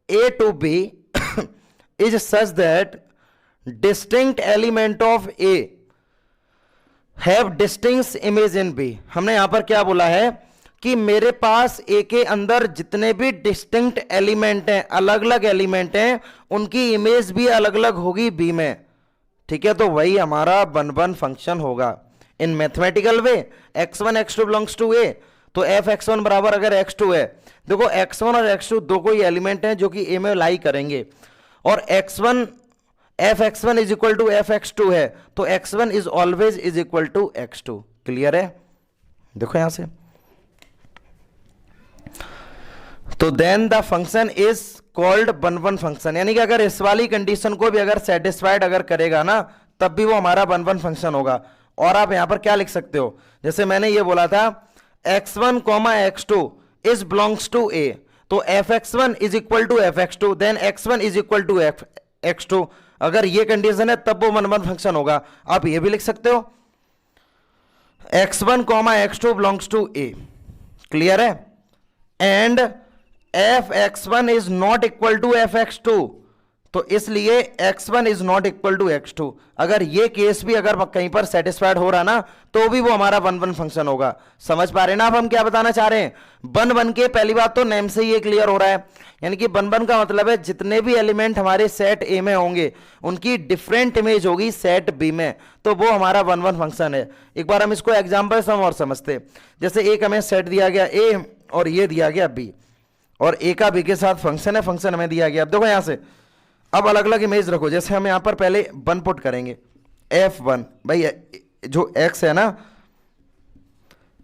A to B is such that distinct element of A have distinct image in B. हमने यहां पर क्या बोला है कि मेरे पास ए के अंदर जितने भी डिस्टिंक्ट एलिमेंट हैं, अलग अलग एलिमेंट हैं, उनकी इमेज भी अलग अलग होगी बी में। ठीक है? तो वही हमारा वन वन फंक्शन होगा। In mathematical way x1 x2 belongs to A, तो एफ x1 बराबर अगर x2 है, देखो x1 और x2 दो कोई एलिमेंट हैं जो कि ए में लाई करेंगे, और x1 f x1 is equal to F x2 है, तो x1 is always is equal to x2। Clear है? देखो यहां से, तो then the function is called one one function. यानी कि अगर इस वाली कंडीशन को भी अगर सेटिस्फाइड अगर करेगा ना, तब भी वो हमारा वन वन फंक्शन होगा। और आप यहां पर क्या लिख सकते हो, जैसे मैंने ये बोला था x1 x2 is belongs to A, तो F x1 is equal to F x2, then x1 is equal to F x2। अगर ये कंडीशन है तब वो वन वन फंक्शन होगा। आप ये भी लिख सकते हो x1 x2 belongs to A. Clear है? And F x1 is not equal to F x2, तो इसलिए x1 is not equal to x2। अगर ये केस भी अगर कहीं पर सेटिस्फाइड हो रहा ना, तो भी वो हमारा वन वन फंक्शन होगा। समझ पा रहे ना आप हम क्या बताना चाह रहे हैं? वन वन के पहली बात तो नेम से ही ये क्लियर हो रहा है, यानी कि वन वन का मतलब है जितने भी एलिमेंट हमारे सेट ए में होंगे उनकी डिफरेंट इमेज होगी सेट बी में, तो वो हमारा वन वन फंक्शन है। एक बार हम इसको एग्जाम्पल से और समझते। जैसे एक हमें सेट दिया गया ए और ये दिया गया बी, और ए का बी के साथ फंक्शन है, फंक्शन हमें दिया गया। अब देखो यहां से, अब अलग अलग इमेज रखो। जैसे हम यहां पर पहले वन पुट करेंगे, f1, भाई जो x है ना,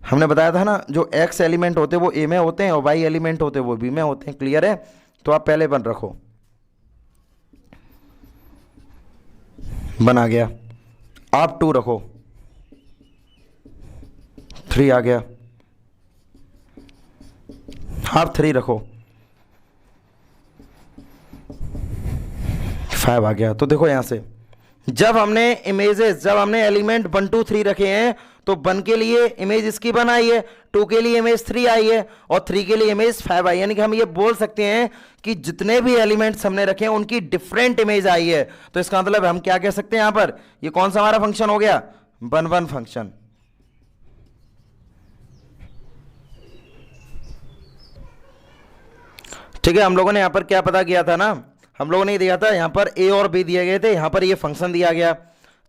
हमने बताया था ना जो x एलिमेंट होते हैं वो a में होते हैं और y एलिमेंट होते हैं वो b में होते हैं। क्लियर है? तो आप पहले वन रखो, वन आ गया। आप 2 रखो, 3 आ गया। आप 3 रखो, 5 आ गया। तो देखो यहां से जब हमने इमेजेस, जब हमने एलिमेंट 1 2 3 रखे हैं, तो 1 के लिए इमेज इसकी 1 आई है, 2 के लिए इमेज 3 आई है, और 3 के लिए इमेज 5 आई। यानी कि हम ये बोल सकते हैं कि जितने भी एलिमेंट्स हमने रखे हैं उनकी डिफरेंट इमेज आई है। तो इसका मतलब हम क्या कह सकते हैं यहां पर, ये कौन सा हमारा फंक्शन हो गया? One one function. ठीक है? हम लोगों ने यहां पर क्या पता किया था ना, हम लोगों ने दिया था यहां पर ए और बी दिए गए थे, यहां पर ये फंक्शन दिया गया,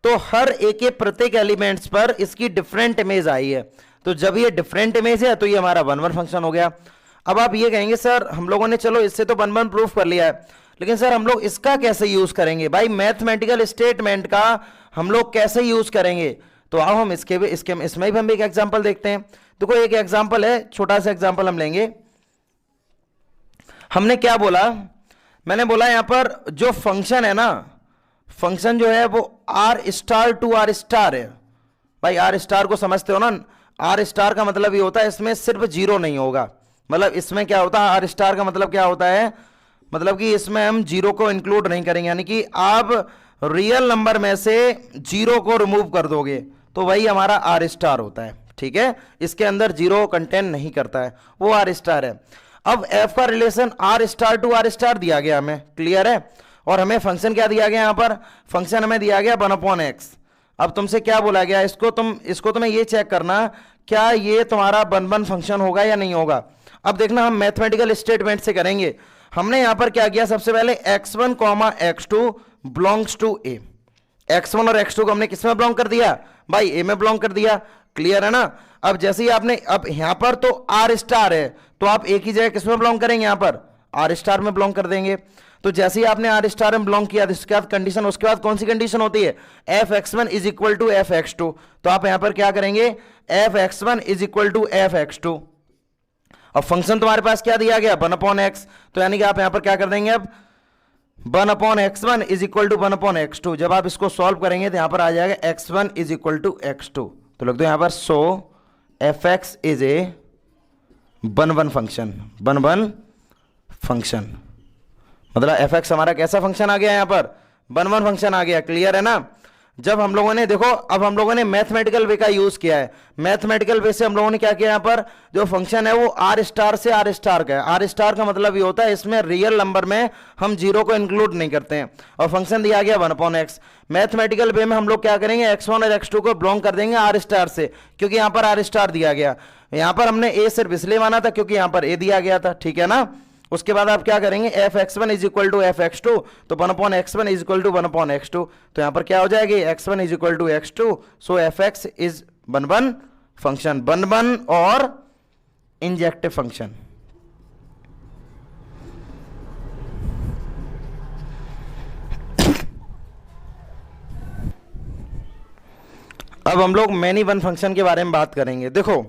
तो हर ए के प्रत्येक एलिमेंट्स पर इसकी डिफरेंट इमेज आई है। तो जब ये डिफरेंट इमेज है तो ये हमारा वन वन फंक्शन हो गया। अब आप ये कहेंगे सर हम लोगों ने चलो इससे तो वन वन प्रूफ कर लिया है, लेकिन सर हम लोग इसका कैसे यूज करेंगे? भाई मैथमेटिकल स्टेटमेंट का हम लोग कैसे यूज करेंगे? तो आओ हम इसमें भी हम एक एग्जाम्पल देखते हैं। देखो एक एग्जाम्पल है, छोटा सा एग्जाम्पल हम लेंगे। हमने क्या बोला, मैंने बोला यहां पर जो फंक्शन है ना, फंक्शन जो है वो R star to R star है। भाई आर स्टार को समझते हो ना, आर स्टार का मतलब ये होता है इसमें सिर्फ 0 नहीं होगा। मतलब इसमें क्या होता है, आर स्टार का मतलब क्या होता है, मतलब कि इसमें हम 0 को इंक्लूड नहीं करेंगे, यानी कि आप रियल नंबर में से 0 को रिमूव कर दोगे तो वही हमारा आर स्टार होता है। ठीक है? इसके अंदर 0 कंटेन नहीं करता है, वो आर स्टार है। अब f का relation R star to R star दिया गया हमें। क्लियर है? और हमें फंक्शन क्या दिया गया? यहां पर फंक्शन हमें दिया गया 1/x। अब तुमसे क्या बोला गया, इसको तुम्हें ये चेक करना क्या ये तुम्हारा वन वन फंक्शन होगा या नहीं होगा। अब देखना हम मैथमेटिकल स्टेटमेंट से करेंगे। हमने यहां पर क्या किया, सबसे पहले x1 x2 belongs to A. x1 और x2 को हमने किस में बिलोंग कर दिया? भाई ए में बिलोंग कर दिया। क्लियर है ना? अब जैसे ही आपने, अब यहां पर तो आर स्टार है, तो आप एक ही जगह किस में बिलोंग करेंगे? यहां पर आर स्टार में बिलोंग कर देंगे। तो जैसे ही आपने आर स्टार में बिलोंग किया, इसके बाद कंडीशन, उसके बाद कौन सी कंडीशन होती है, f x one is equal to f x two. तो आप यहां पर क्या करेंगे, f x one is equal to f x two. अब फंक्शन तुम्हारे पास क्या दिया गया, 1/x, तो यानी कि आप यहां पर क्या कर देंगे, अब 1/x1 is equal to 1/x2। जब आप इसको सॉल्व करेंगे तो यहां पर आ जाएगा x1 is equal to x2। तो लिख दो यहां पर, so F x is a 1/1 function, 1/1 function, मतलब एफ एक्स हमारा कैसा फंक्शन आ गया, यहां पर 1/1 फंक्शन आ गया। क्लियर है ना। जब हम लोगों ने देखो, अब हम लोगों ने मैथमेटिकल वे का यूज किया है। मैथमेटिकल वे से हम लोगों ने क्या किया, यहां पर जो फंक्शन है वो आर स्टार से आर स्टार का है। आर स्टार का मतलब ये होता है इसमें रियल नंबर में हम जीरो को इंक्लूड नहीं करते हैं, और फंक्शन दिया गया 1/x। मैथमेटिकल वे में हम लोग क्या करेंगे, x1 और x2 को बिलोंग कर देंगे आर स्टार से, क्योंकि यहां पर आर स्टार दिया गया। यहां पर हमने ए सिर्फ इसलिए माना था क्योंकि यहां पर ए दिया गया था, ठीक है ना। उसके बाद आप क्या करेंगे, f x one is equal to f x two, तो 1/x1 is equal to 1/x2। तो यहां पर क्या हो जाएगी, x1 is equal to x2, so F x is 1/1 function, 1/1 और इंजेक्टिव फंक्शन। अब हम लोग मैनी वन फंक्शन के बारे में बात करेंगे। देखो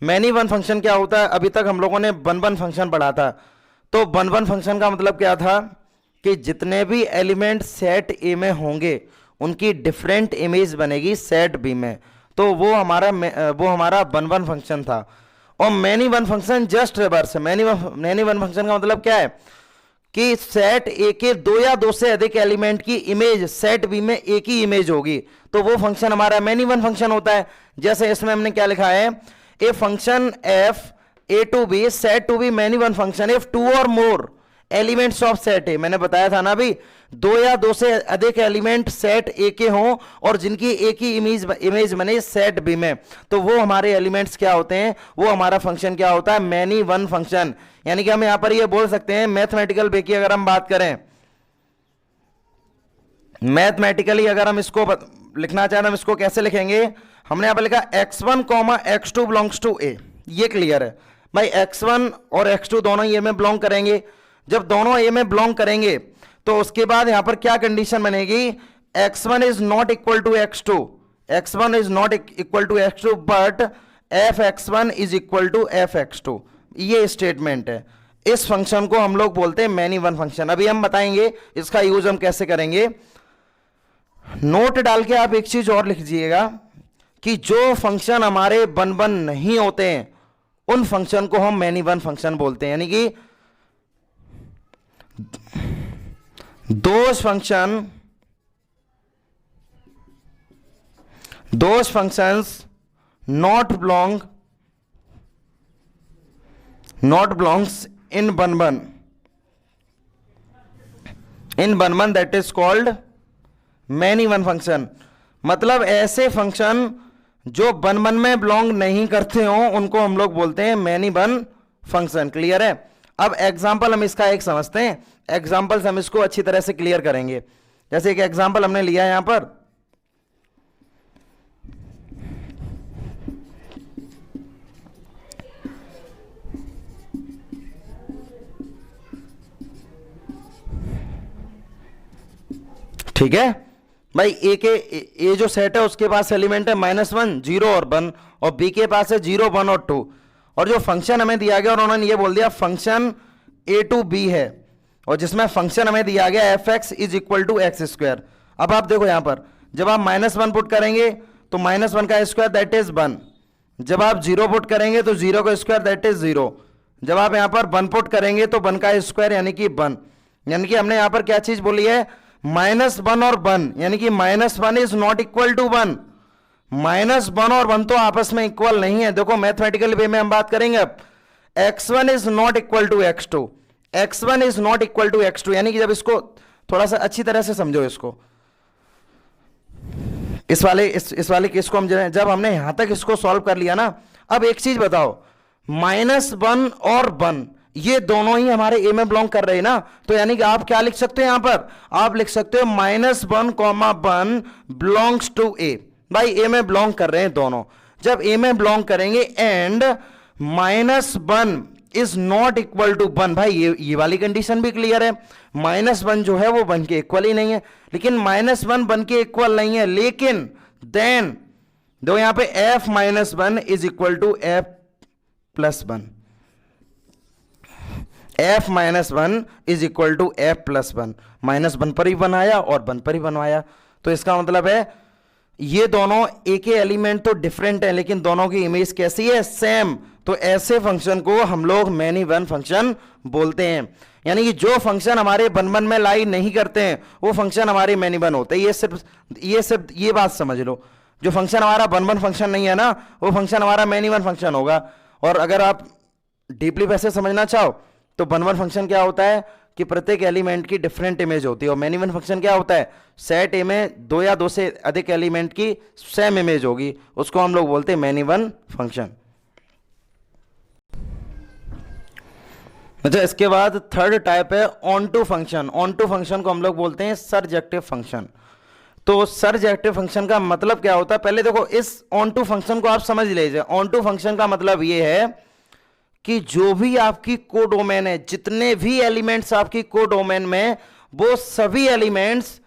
मैनी वन फंक्शन क्या होता है, अभी तक हम लोगों ने 1/1 फंक्शन पढ़ा था। तो 1/1 फंक्शन का मतलब क्या था कि जितने भी एलिमेंट सेट ए में होंगे उनकी डिफरेंट इमेज बनेगी सेट बी में, तो वो हमारा 1/1 फंक्शन था। और many one function just reverse है। मैनी वन फंक्शन का मतलब क्या है कि सेट ए के दो या दो से अधिक एलिमेंट की इमेज सेट बी में एक ही इमेज होगी, तो वो फंक्शन हमारा मैनी वन फंक्शन होता है। जैसे इसमें हमने क्या लिखा है, a function F A to B set to B many one function if two or more elements of set A. मैंने बताया था ना अभी, दो या दो से अधिक एलिमेंट सेट ए के हों और जिनकी एक ही इमेज बने सेट बी में, तो वो हमारे एलिमेंट्स क्या होते हैं, वो हमारा फंक्शन क्या होता है, मैनी वन फंक्शन। यानी कि हम यहां पर ये बोल सकते हैं मैथमेटिकल वे की अगर हम बात करें, मैथमेटिकली अगर हम इसको लिखना चाहें, हम इसको कैसे लिखेंगे, हमने यहां पर लिखा x1, x2 बिलोंग्स टू ए। ये क्लियर है भाई, x1 और x2 दोनों ए में बिलोंग करेंगे। जब दोनों ए में बिलोंग करेंगे तो उसके बाद यहां पर क्या कंडीशन बनेगी, x1 is not equal to x2, x1 is not equal to x2 but f(x1) is equal to f(x2). ये स्टेटमेंट है। इस फंक्शन को हम लोग बोलते हैं मैनी वन फंक्शन। अभी हम बताएंगे इसका यूज हम कैसे करेंगे। नोट डाल के आप एक चीज और लिख दीजिएगा कि जो फंक्शन हमारे 1/1 नहीं होते हैं उन फंक्शन को हम मैनी वन फंक्शन बोलते हैं। यानी कि those functions not belongs in 1/1 that is called many one function. मतलब ऐसे फंक्शन जो 1/1 में बिलोंग नहीं करते हो उनको हम लोग बोलते हैं मैनी वन फंक्शन। क्लियर है। अब एग्जाम्पल हम इसका एक समझते हैं, एग्जाम्पल्स हम इसको अच्छी तरह से क्लियर करेंगे। जैसे एक एग्जाम्पल हमने लिया यहां पर, ठीक है भाई, ए जो सेट है उसके पास एलिमेंट है -1, 0 और 1, और बी के पास है 0, 1 और 2। और जो फंक्शन हमें दिया गया और उन्होंने ये बोल दिया फंक्शन ए टू बी है, और जिसमें फंक्शन हमें दिया गया f x is equal to x square. अब आप देखो यहां पर जब आप -1 पुट करेंगे तो -1 का स्क्वायर दैट इज 1, जब आप 0 पुट करेंगे तो 0 का स्क्वायर दैट इज 0, जब आप यहां पर 1 पुट करेंगे तो 1 का स्क्वायर यानी कि 1। यानी कि हमने यहां पर क्या चीज बोली है, -1 और 1, यानी कि -1 इज नॉट इक्वल टू 1। -1 और 1 तो आपस में इक्वल नहीं है। देखो मैथमेटिकल वे में हम बात करेंगे अब, x1 is not equal to x2, x1 is not equal to x2। यानी कि जब इसको थोड़ा सा अच्छी तरह से समझो, इसको इस वाले केस को हम जब हमने यहां तक इसको सॉल्व कर लिया ना, अब एक चीज बताओ, -1 और 1 ये दोनों ही हमारे ए में बिलोंग कर रहे हैं ना, तो यानी कि आप क्या लिख सकते हो यहां पर, आप लिख सकते हो -1, 1 बिलोंग्स टू ए। भाई ए में बिलोंग कर रहे हैं दोनों, जब ए में बिलोंग करेंगे and -1 is not equal to 1, भाई ये वाली कंडीशन भी क्लियर है, -1 जो है वो 1 के इक्वल ही नहीं है, लेकिन -1 1 के इक्वल नहीं है, लेकिन देन दो यहां पे f -1 is equal to f +1, f -1 is equal to f +1, -1 पर ही बनाया और 1 पर ही बनवाया। तो इसका मतलब है ये दोनों एक ही एलिमेंट तो डिफरेंट है, लेकिन दोनों की इमेज कैसी है, सेम। तो ऐसे फंक्शन को हम लोग मैनी वन फंक्शन बोलते हैं, यानी कि जो फंक्शन हमारे वन वन में लाई नहीं करते हैं वो फंक्शन हमारे मैनी वन होते हैं। ये सिर्फ ये बात समझ लो, जो फंक्शन हमारा वन वन फंक्शन नहीं है ना, वो फंक्शन हमारा मैनी वन फंक्शन होगा। और अगर आप डीपली वैसे समझना चाहो तो वन वन फंक्शन क्या होता है कि प्रत्येक एलिमेंट की डिफरेंट इमेज होती है, और मैनी वन फंक्शन क्या होता है, सेट ए में दो या दो से अधिक एलिमेंट की सेम इमेज होगी, उसको हम लोग बोलते हैं मैनी वन फंक्शन। अच्छा, इसके बाद थर्ड टाइप है onto function. Onto function को हम लोग बोलते हैं सर्जेक्टिव फंक्शन। तो सर्जेक्टिव फंक्शन का मतलब क्या होता है, पहले देखो इस ऑन टू फंक्शन को आप समझ लीजिए। ऑन टू फंक्शन का मतलब ये है कि जो भी आपकी कोडोमेन है, जितने भी एलिमेंट्स आपकी कोडोमेन में, वो सभी एलिमेंट्स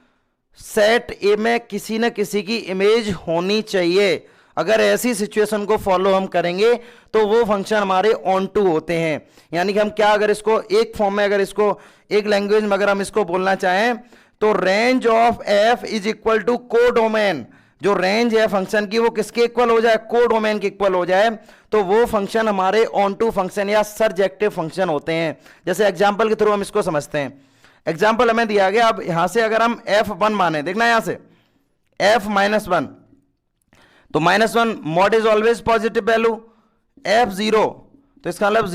सेट ए में किसी न किसी की इमेज होनी चाहिए। अगर ऐसी सिचुएशन को फॉलो हम करेंगे तो वो फंक्शन हमारे ऑन टू होते हैं। यानी कि हम क्या, अगर इसको एक फॉर्म में, अगर इसको एक लैंग्वेज में अगर हम इसको बोलना चाहें तो range of f is equal to codomain. जो रेंज है फंक्शन की वो किसके इक्वल हो जाए, कोडोमेन के इक्वल हो जाए, तो वो फंक्शन हमारे ऑन टू फंक्शन या सर्जेक्टिव फंक्शन होते हैं। जैसे एग्जांपल के थ्रू हम इसको समझते हैं। एग्जांपल हमें दिया गया, अब यहां से अगर हम f1 माने, देखना यहां से f -1, तो -1 mod is always positive value, f0 तो इसका मतलब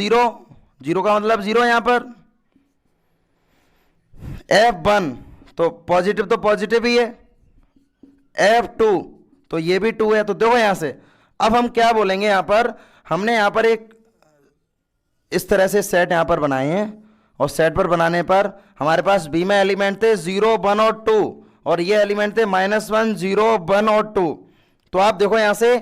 0 का मतलब 0 यहां पर, f1 तो पॉजिटिव ही है, f2 तो ये भी 2 है। तो देखो यहां से अब हम क्या बोलेंगे, यहां पर हमने यहां पर एक इस तरह से सेट यहां पर बनाए हैं, और सेट पर बनाने पर हमारे पास बी में एलिमेंट थे 0 1 और 2, और ये एलिमेंट थे -1 0 1 और 2। तो आप देखो यहां से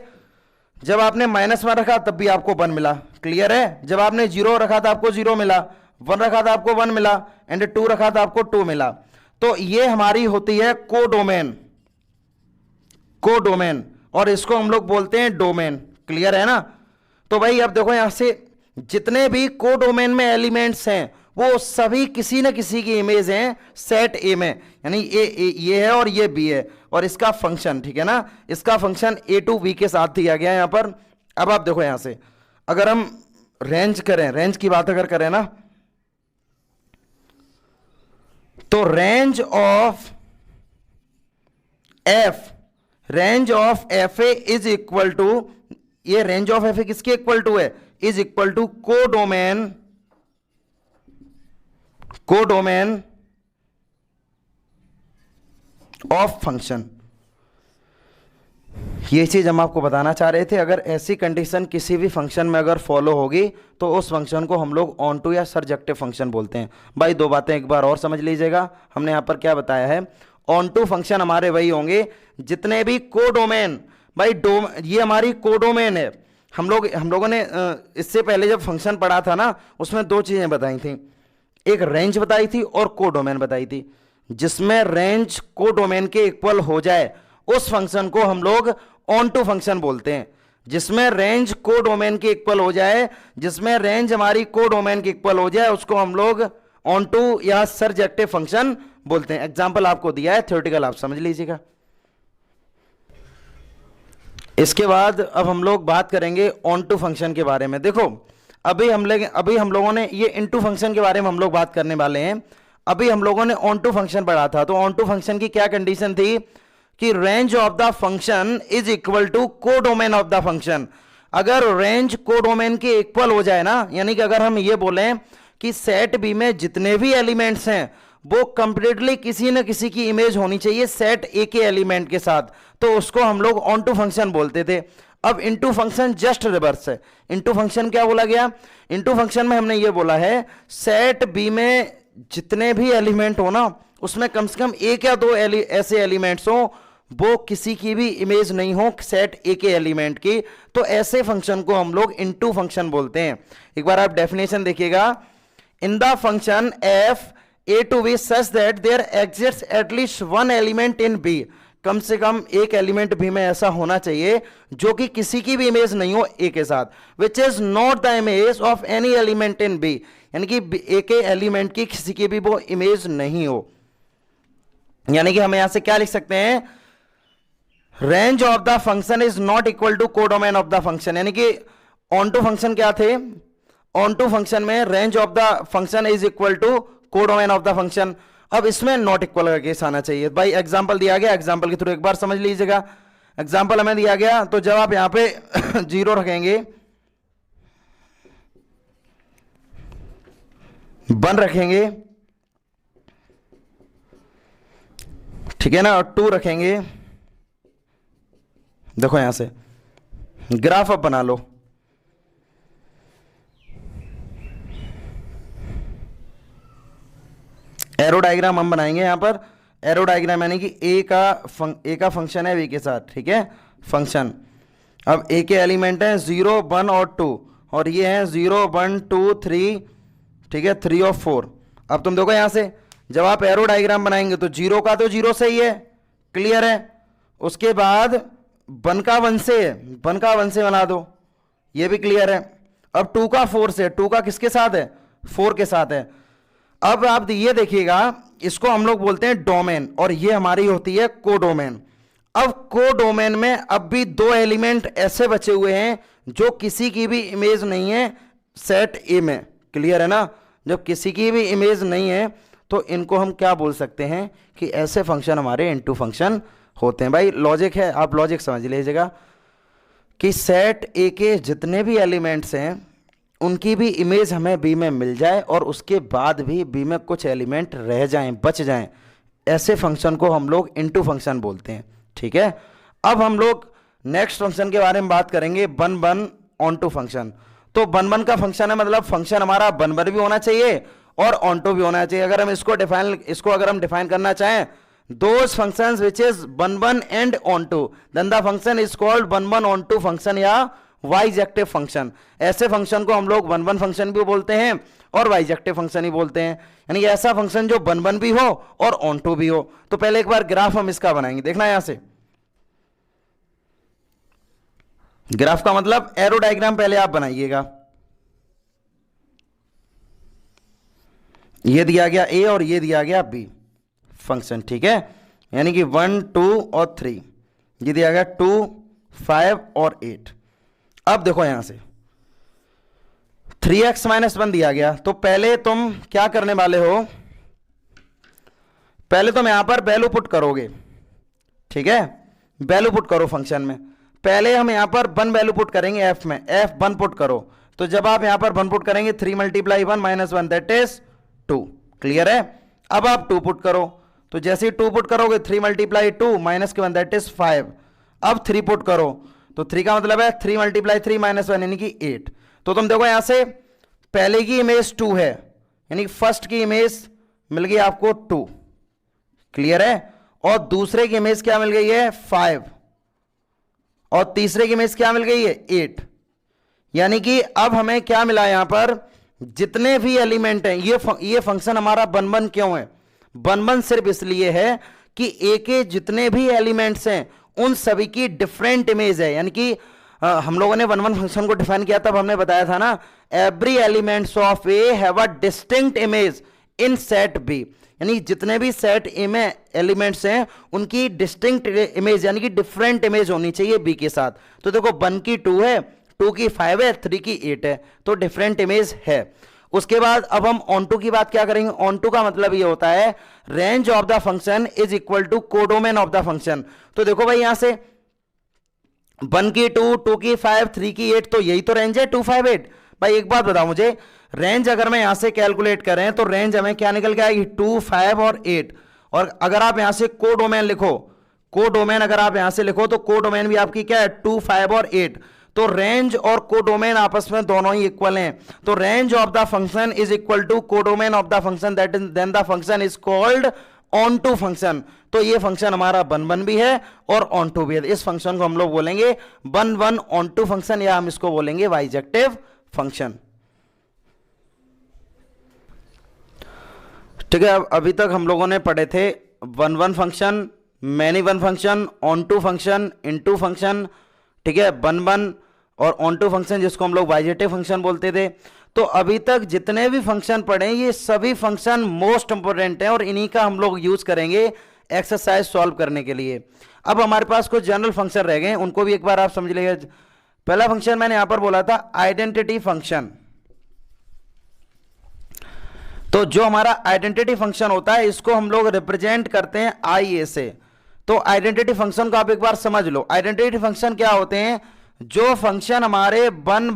जब आपने -1 रखा तब भी आपको 1 मिला, क्लियर है। जब आपने 0 रखा था आपको 0 मिला, 1 रखा था आपको 1 मिला, एंड 2 रखा था आपको 2 मिला। तो ये हमारी होती है कोडोमेन, और इसको हम लोग बोलते हैं डोमेन, क्लियर है ना। तो भाई अब देखो यहां से जितने भी कोडोमेन में एलिमेंट्स हैं वो सभी किसी न किसी की इमेज हैं सेट ए में, यानी ये है और ये बी है, और इसका फंक्शन, ठीक है ना, इसका फंक्शन ए टू बी के साथ दिया गया है यहां पर। अब आप देखो यहां से अगर हम रेंज करें, रेंज की बात अगर करें ना, तो range of f A is equal to, ये रेंज ऑफ एफ ए किसके इक्वल टू है, is equal to codomain of function. ये चीज हम आपको बताना चाह रहे थे। अगर ऐसी कंडीशन किसी भी फंक्शन में अगर फॉलो होगी तो उस फंक्शन को हम लोग ऑन टू या सर्जेक्टिव फंक्शन बोलते हैं। भाई दो बातें एक बार और समझ लीजिएगा, हमने यहां पर क्या बताया है, ऑन टू फंक्शन हमारे वही होंगे जितने भी कोडोमेन, भाई ये हमारी कोडोमेन है। हम लोगों ने इससे पहले जब फंक्शन पढ़ा था ना, उसमें दो चीजें बताई थी, एक रेंज बताई थी और कोडोमेन बताई थी। जिसमें रेंज कोडोमेन के इक्वल हो जाए उस फंक्शन को हम लोग ऑन टू फंक्शन बोलते हैं। जिसमें रेंज कोडोमेन के इक्वल हो जाए, जिसमें रेंज हमारी कोडोमेन के इक्वल हो जाए, उसको हम लोग ऑन टू या सर्जेक्टिव फंक्शन बोलते हैं। एग्जाम्पल आपको दिया है, थ्योरेटिकल आप समझ लीजिएगा। इसके बाद अब हम लोग बात करेंगे ऑन टू फंक्शन के बारे में। देखो अभी हम लोगों ने ये इनटू फंक्शन के बारे में हम लोग बात करने वाले हैं। अभी हम लोगों ने ऑन टू फंक्शन पढ़ा था, तो ऑन टू फंक्शन की क्या कंडीशन थी कि range of the function is equal to codomain of the function. अगर रेंज कोडोमेन के इक्वल हो जाए ना, यानी कि अगर हम ये बोलें कि सेट बी में जितने भी एलिमेंट्स हैं वो कंप्लीटली किसी न किसी की इमेज होनी चाहिए सेट ए के एलिमेंट के साथ, तो उसको हम लोग ऑन टू फंक्शन बोलते थे। अब इनटू फंक्शन जस्ट रिवर्स है। इनटू फंक्शन क्या बोला गया, इनटू फंक्शन में हमने ये बोला है सेट बी में जितने भी एलिमेंट हो ना, उसमें कम से कम एक या दो ऐसे एलिमेंट्स हो वो किसी की भी इमेज नहीं हो सेट ए के एलिमेंट की, तो ऐसे फंक्शन को हम लोग इनटू फंक्शन बोलते हैं। एक बार आप डेफिनेशन देखिएगा, in the function F A to B such that there exists at least one element in B, कम से कम एक एलिमेंट भी में ऐसा होना चाहिए जो कि किसी की भी इमेज नहीं हो ए के साथ, which is not the image of any element in B, यानी कि ए के एलिमेंट की किसी की भी वो इमेज नहीं हो। यानी कि हम यहां से क्या लिख सकते हैं, range of the function is not equal to codomain of the function, यानी कि ऑन टू फंक्शन क्या थे, ऑन टू फंक्शन में range of the function is equal to codomain of the function. अब इसमें नॉट इक्वल का case आना चाहिए। भाई एग्जांपल दिया गया, एग्जांपल के थ्रू एक बार समझ लीजिएगा। एग्जांपल हमें दिया गया, तो जब आप यहां पे 0 रखेंगे, 1 रखेंगे, ठीक है ना, और 2 रखेंगे, देखो यहां से ग्राफ अब बना लो। एरो डायग्राम हम बनाएंगे यहां पर, एरो डायग्राम यानी कि ए का फंक्शन है बी के साथ, ठीक है, फंक्शन। अब ए के एलिमेंट हैं 0, 1 और 2, और ये हैं 0, 1, 2, 3, ठीक है, 3 और 4। अब तुम देखो यहां से जब आप एरो डायग्राम बनाएंगे तो 0 का तो 0 से ही है, क्लियर है। उसके बाद 1 का 1 से है, 1 का 1 से बना दो, ये भी क्लियर है। अब 2 का 4 से, 2 का किसके साथ है, 4 के साथ है। अब आप ये देखिएगा, इसको हम लोग बोलते हैं डोमेन, और ये हमारी होती है कोडोमेन। अब कोडोमेन में अब भी 2 एलिमेंट ऐसे बचे हुए हैं जो किसी की भी इमेज नहीं है सेट ए में, क्लियर है ना। जब किसी की भी इमेज नहीं है तो इनको हम क्या बोल सकते हैं कि ऐसे फंक्शन हमारे इनटू फंक्शन होते हैं। भाई लॉजिक है, आप लॉजिक समझ लीजिएगा कि सेट ए के जितने भी एलिमेंट्स हैं उनकी भी इमेज हमें बी में मिल जाए और उसके बाद भी बी में कुछ एलिमेंट रह जाएं, बच जाएं, ऐसे फंक्शन को हम लोग इनटू फंक्शन बोलते हैं, ठीक है। अब हम लोग नेक्स्ट फंक्शन के बारे में बात करेंगे, 1 1 ऑन टू फंक्शन। तो 1 1 का फंक्शन है, मतलब फंक्शन हमारा 1 1 भी होना चाहिए और ऑन टू भी होना चाहिए। अगर हम इसको अगर हम डिफाइन करना चाहें, those functions which is 1 1 and on to, then the function is called 1 1 on to function या वाइजेक्टिव फंक्शन। ऐसे फंक्शन को हम लोग 1 1 फंक्शन भी बोलते हैं और वाइजेक्टिव फंक्शन ही बोलते हैं, यानी कि ऐसा फंक्शन जो 1 1 भी हो और ऑन टू भी हो। तो पहले एक बार ग्राफ हम इसका बनाएंगे, देखना यहां से ग्राफ का मतलब एरो डायग्राम पहले आप बनाइएगा। ये दिया गया ए और ये दिया गया बी फंक्शन, ठीक है, यानी कि 1 2 और 3, ये दिया गया 2 5 और 8। अब देखो यहां से 3x - 1 दिया गया, तो पहले तुम क्या करने वाले हो, पहले तुम यहां पर वैल्यू पुट करोगे, ठीक है, वैल्यू पुट करो फंक्शन में। पहले हम यहां पर 1 वैल्यू पुट करेंगे एफ में, एफ 1 पुट करो। तो जब आप यहां पर 1 पुट करेंगे 3 × 1 - 1 दैट इज 2, क्लियर है। अब आप 2 पुट करो, तो जैसे ही 2 पुट करोगे 3 × 2 - 1 दैट इज 5। अब 3 पुट करो, तो 3 का मतलब है 3 × 3 - 1 यानी कि 8। तो तुम देखो यहां से पहले की इमेज 2 है, यानी फर्स्ट की इमेज मिल गई आपको 2, क्लियर है, और दूसरे की इमेज क्या मिल गई है 5, और तीसरे की इमेज क्या मिल गई है 8। यानी कि अब हमें क्या मिला यहां पर, जितने भी एलिमेंट हैं, ये फंक्शन हमारा 1 1 क्यों है, 1 1 सिर्फ इसलिए है कि ए के जितने भी एलिमेंट्स हैं उन सभी की डिफरेंट इमेज है। यानी कि हम लोगों ने 1 1 फंक्शन को डिफाइन किया तब हमने बताया था ना, every elements of A have a distinct image in set B, यानी जितने भी सेट ए में एलिमेंट्स हैं उनकी डिस्टिंक्ट इमेज यानी कि डिफरेंट इमेज होनी चाहिए बी के साथ। तो देखो 1 की 2 है, 2 की 5 है, 3 की 8 है, तो डिफरेंट इमेज है। उसके बाद अब हम ऑन टू की बात क्या करेंगे, ऑन टू का मतलब ये होता है range of the function is equal to codomain of the function. तो देखो भाई यहां से 1 की 2, 2 की 5, 3 की 8, तो यही तो रेंज है 2 5 8। भाई एक बात बताओ मुझे, रेंज अगर मैं यहां से कैलकुलेट करें तो रेंज हमें क्या निकल के आएगी 2 5 और 8। और अगर आप यहां से कोडोमेन लिखो, कोडोमेन अगर आप यहां से लिखो तो कोडोमेन भी आपकी क्या है 2 5 और 8। तो रेंज और कोडोमेन आपस में दोनों ही इक्वल हैं, तो range of the function is equal to codomain of the function, that is then the function is called onto function, तो ये फंक्शन हमारा वन वन भी है और ऑन टू भी है। इस फंक्शन को हम लोग बोलेंगे one one onto function, या हम इसको बोलेंगे बाइजेक्टिव फंक्शन। ठीक है, अब अभी तक हम लोगों ने पढ़े थे one one function, many one function, onto function, into function, ठीक है, वन वन और ऑन टू फंक्शन जिसको हम लोग बाइजेक्टिव फंक्शन बोलते थे। तो अभी तक जितने भी फंक्शन पढ़े ये सभी फंक्शन मोस्ट इंपॉर्टेंट हैं और इन्हीं का हम लोग यूज करेंगे एक्सरसाइज सॉल्व करने के लिए। अब हमारे पास कुछ जनरल फंक्शन रह गए, उनको भी एक बार आप समझ लीजिए। पहला फंक्शन मैंने यहां पर बोला था आइडेंटिटी फंक्शन। तो जो हमारा आइडेंटिटी फंक्शन होता है इसको हम लोग रिप्रेजेंट करते हैं आई ए से। तो आइडेंटिटी फंक्शन को आप एक बार समझ लो। आइडेंटिटी फंक्शन क्या होते हैं? जो फंक्शन हमारे one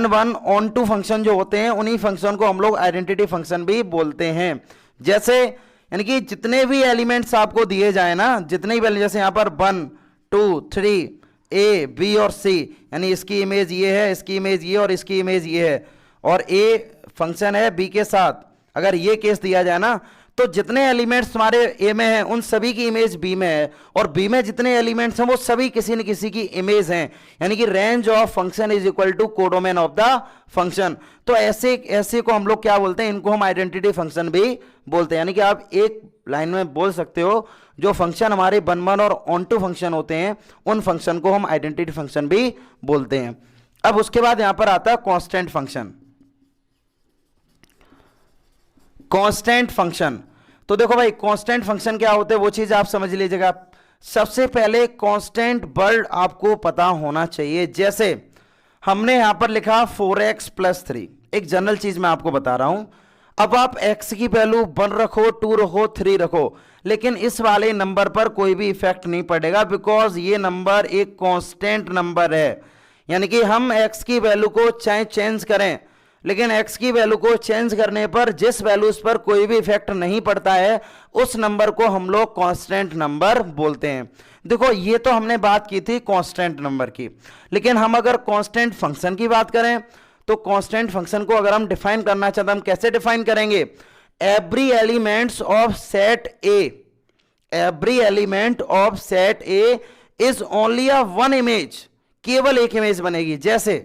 one onto function जो होते हैं उन्हीं फंक्शन को हम लोग आइडेंटिटी फंक्शन भी बोलते हैं। जैसे यानी कि जितने भी एलिमेंट्स आपको दिए जाए ना, जितने भी जैसे यहां पर 1 2 3 ए बी और सी, यानी इसकी इमेज ये है, इसकी इमेज ये और इसकी इमेज ये है, और ए फंक्शन है बी के साथ, अगर ये केस दिया जाए ना तो जितने एलिमेंट्स हमारे ए में हैं उन सभी की इमेज बी में है, और बी में जितने एलिमेंट्स हैं वो सभी किसी न किसी की इमेज हैं। यानी कि range of function is equal to codomain of the function. तो ऐसे को हम लोग क्या बोलते हैं? इनको हम आइडेंटिटी फंक्शन भी बोलते हैं। यानी कि आप एक लाइन में बोल सकते हो जो फंक्शन हमारे वन वन और ऑन टू फंक्शन होते हैं उन फंक्शन को हम आइडेंटिटी फंक्शन भी बोलते हैं। अब उसके बाद यहां पर आता है कांस्टेंट फंक्शन। कांस्टेंट फंक्शन, तो देखो भाई कांस्टेंट फंक्शन क्या होते हैं वो चीज आप समझ लीजिएगा। सबसे पहले कांस्टेंट वर्ड आपको पता होना चाहिए। जैसे हमने यहां पर लिखा 4x + 3, एक जनरल चीज मैं आपको बता रहा हूं। अब आप x की वैल्यू 1 रखो, 2 रखो, 3 रखो, लेकिन इस वाले नंबर पर कोई भी इफेक्ट नहीं पड़ेगा, बिकॉज ये नंबर एक कांस्टेंट नंबर है। यानी कि हम x की वैल्यू को चाहे चेंज करें, लेकिन x की वैल्यू को चेंज करने पर जिस वैल्यूज पर कोई भी इफेक्ट नहीं पड़ता है उस नंबर को हम लोग कांस्टेंट नंबर बोलते हैं। देखो ये तो हमने बात की थी कांस्टेंट नंबर की, लेकिन हम अगर कांस्टेंट फंक्शन की बात करें तो कांस्टेंट फंक्शन को अगर हम डिफाइन करना चाहते हैं, हम कैसे डिफाइन करेंगे? Every elements of set A, every element of set A is only a one image, केवल एक इमेज बनेगी। जैसे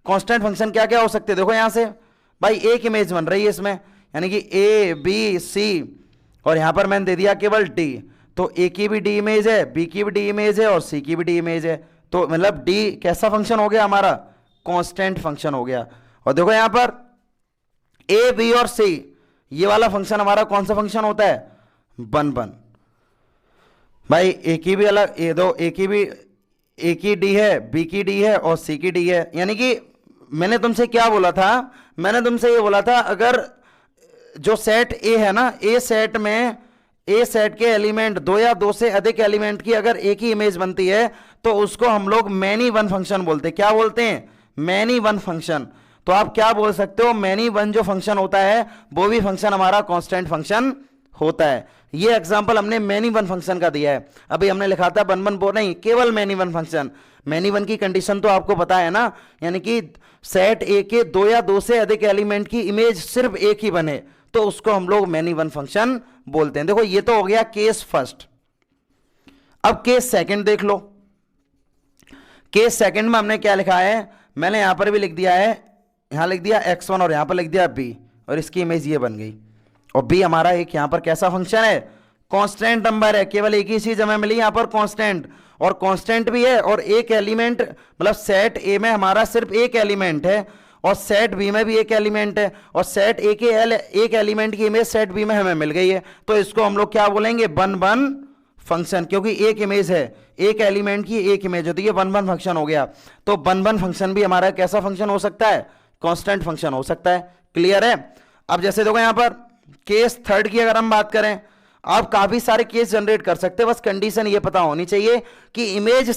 कांस्टेंट फंक्शन क्या क्या हो सकते हैं? देखो यहां से भाई एक इमेज बन रही है इसमें, यानी कि ए बी सी, और यहां पर मैंने दे दिया केवल डी, तो ए की भी डी इमेज है, बी की भी डी इमेज है और सी की भी डी इमेज है। तो मतलब डी कैसा फंक्शन हो गया? हमारा कांस्टेंट फंक्शन हो गया। और देखो यहां पर ए बी और सी, ये वाला फंक्शन हमारा कौन सा फंक्शन होता है? One one. भाई ए की भी अलग, ए दो ए की भी, ए की डी है, बी की डी है और सी की डी है। यानी कि मैंने तुमसे क्या बोला था? मैंने तुमसे ये बोला था अगर जो सेट ए है ना, ए सेट में, ए सेट के एलिमेंट दो या दो से अधिक एलिमेंट की अगर एक ही इमेज बनती है तो उसको हम लोग मैनी वन फंक्शन बोलते हैं। क्या बोलते हैं? Many one function. तो आप क्या बोल सकते हो? मैनी वन जो फंक्शन होता है वो भी फंक्शन हमारा कांस्टेंट फंक्शन होता है। ये एग्जांपल हमने मैनी वन फंक्शन का दिया है। अभी हमने लिखा था वन वन बोल नहीं, केवल many one function. Many one की कंडीशन तो आपको पता है ना, यानी कि सेट ए के दो या दो से अधिक एलिमेंट की इमेज सिर्फ एक ही बने तो उसको हम लोग मैनी वन फंक्शन बोलते हैं। देखो ये तो हो गया केस फर्स्ट। अब केस सेकंड देख लो। केस सेकंड में हमने क्या लिखा है? मैंने यहां पर भी लिख दिया है, यहां लिख दिया x1 और यहां पर लिख दिया b, और इसकी इमेज ये बन गई। और b हमारा एक यहां पर कैसा फंक्शन है? कांस्टेंट नंबर है। केवल एक ही चीज हमें मिली यहां पर, कांस्टेंट, और कांस्टेंट भी है और एक एलिमेंट, मतलब सेट ए में हमारा सिर्फ एक एलिमेंट है और सेट बी में भी एक एलिमेंट है, और सेट ए के एक एलिमेंट की इमेज सेट बी में हमें मिल गई है। तो इसको हम लोग क्या बोलेंगे? वन वन फंक्शन, क्योंकि एक इमेज है, एक एलिमेंट की एक इमेज होती है, वन वन फंक्शन हो गया। तो वन वन फंक्शन भी हमारा कैसा फंक्शन हो सकता है? कांस्टेंट फंक्शन हो सकता है। क्लियर है? अब जैसे देखो यहां पर केस थर्ड की अगर हम बात करें, आप काफी सारे केस जनरेट कर सकते हैं, बस कंडीशन ये पता होनी चाहिए कि इमेज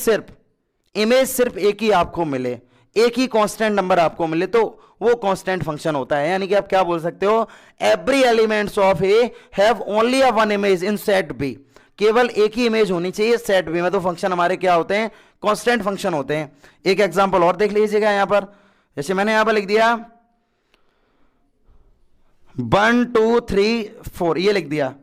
सिर्फ एक ही आपको मिले, एक ही कांस्टेंट नंबर आपको मिले, तो वो कांस्टेंट फंक्शन होता है। यानी कि आप क्या बोल सकते हो? Every elements of A have only a one image in set B, केवल एक ही इमेज होनी चाहिए सेट बी में। तो फंक्शन हमारे क्या होते हैं? कांस्टेंट फंक्शन होते हैं। एक एग्जांपल और देख लीजिएगा यहां पर, जैसे मैंने यहां पर लिख दिया 1 2 3 4 ये लिख दिया,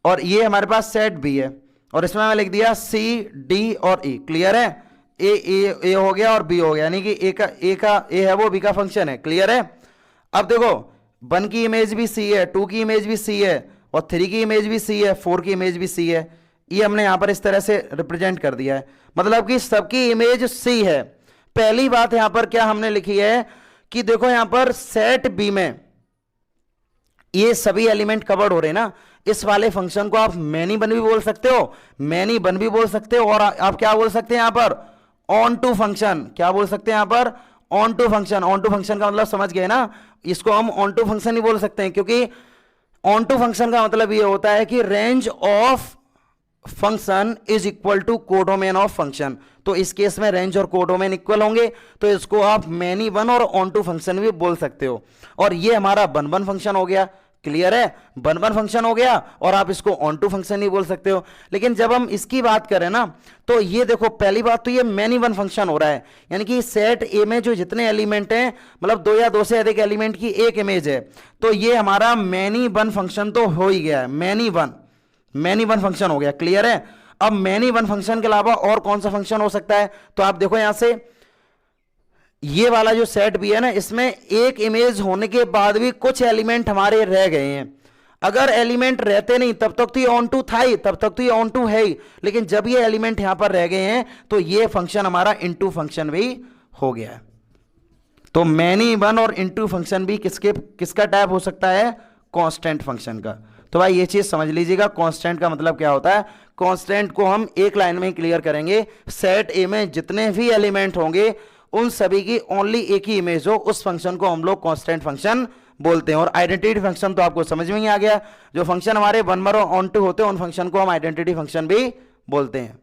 और ये हमारे पास सेट बी है, और इसमें मैं लिख दिया सी डी और ई। क्लियर है? ए हो गया और बी हो गया, यानी कि ए है वो बी का फंक्शन है। क्लियर है? अब देखो 1 की इमेज भी सी है, 2 की इमेज भी सी है, और 3 की इमेज भी सी है, 4 की इमेज भी सी है। ये हमने यहां पर इस तरह से रिप्रेजेंट कर दिया है, मतलब कि सबकी इमेज सी है। पहली बात यहां पर क्या हमने लिखी है कि देखो यहां पर सेट बी में ये सभी एलिमेंट कवर्ड हो रहे हैं ना, इस वाले फंक्शन को आप मैनी वन भी बोल सकते हो, मैनी वन भी बोल सकते हो, और आप क्या बोल सकते हैं यहां पर, ऑन टू फंक्शन। क्या बोल सकते हैं यहां पर? Onto function. Onto function का मतलब समझ गए ना, इसको हम ऑन टू फंक्शन ही बोल सकते हैं, क्योंकि ऑन टू फंक्शन का मतलब ये होता है कि range of function is equal to codomain of function. तो इस केस में रेंज और कोडोमेन इक्वल होंगे, तो इसको आप मैनी वन और ऑन टू फंक्शन भी बोल सकते हो। और ये हमारा वन वन फंक्शन हो गया। क्लियर है? वन वन फंक्शन हो गया, और आप इसको ऑन टू फंक्शन ही बोल सकते हो। लेकिन जब हम इसकी बात करें ना, तो ये देखो पहली बात तो ये मैनी वन फंक्शन हो रहा है, यानी कि सेट ए में जो जितने एलिमेंट हैं, मतलब 2 या 2 से अधिक एलिमेंट की एक इमेज है, तो ये हमारा मैनी वन फंक्शन तो हो ही गया है। मैनी वन फंक्शन हो गया। क्लियर है? अब मैनी वन फंक्शन के अलावा और कौन सा फंक्शन हो सकता है? तो आप देखो यहां से ये वाला जो सेट भी है ना, इसमें एक इमेज होने के बाद भी कुछ एलिमेंट हमारे रह गए हैं। अगर एलिमेंट रहते नहीं तब तक तो ये ऑन टू था ही, तब तक तो ये ऑन टू है ही, लेकिन जब ये एलिमेंट यहां पर रह गए हैं तो ये फंक्शन हमारा इनटू फंक्शन भी हो गया है। तो मैनी वन और इनटू फंक्शन भी किसका टाइप हो सकता है? कांस्टेंट फंक्शन का। तो भाई ये चीज समझ लीजिएगा, कांस्टेंट का मतलब क्या होता है। कांस्टेंट को हम एक लाइन में ही क्लियर करेंगे, सेट ए में जितने भी एलिमेंट होंगे उन सभी की ओनली एक ही इमेज हो, उस फंक्शन को हम लोग कांस्टेंट फंक्शन बोलते हैं। और आइडेंटिटी फंक्शन तो आपको समझ में ही आ गया, जो फंक्शन हमारे वन वन और ऑन टू होते हैं उन फंक्शन को हम आइडेंटिटी फंक्शन भी बोलते हैं।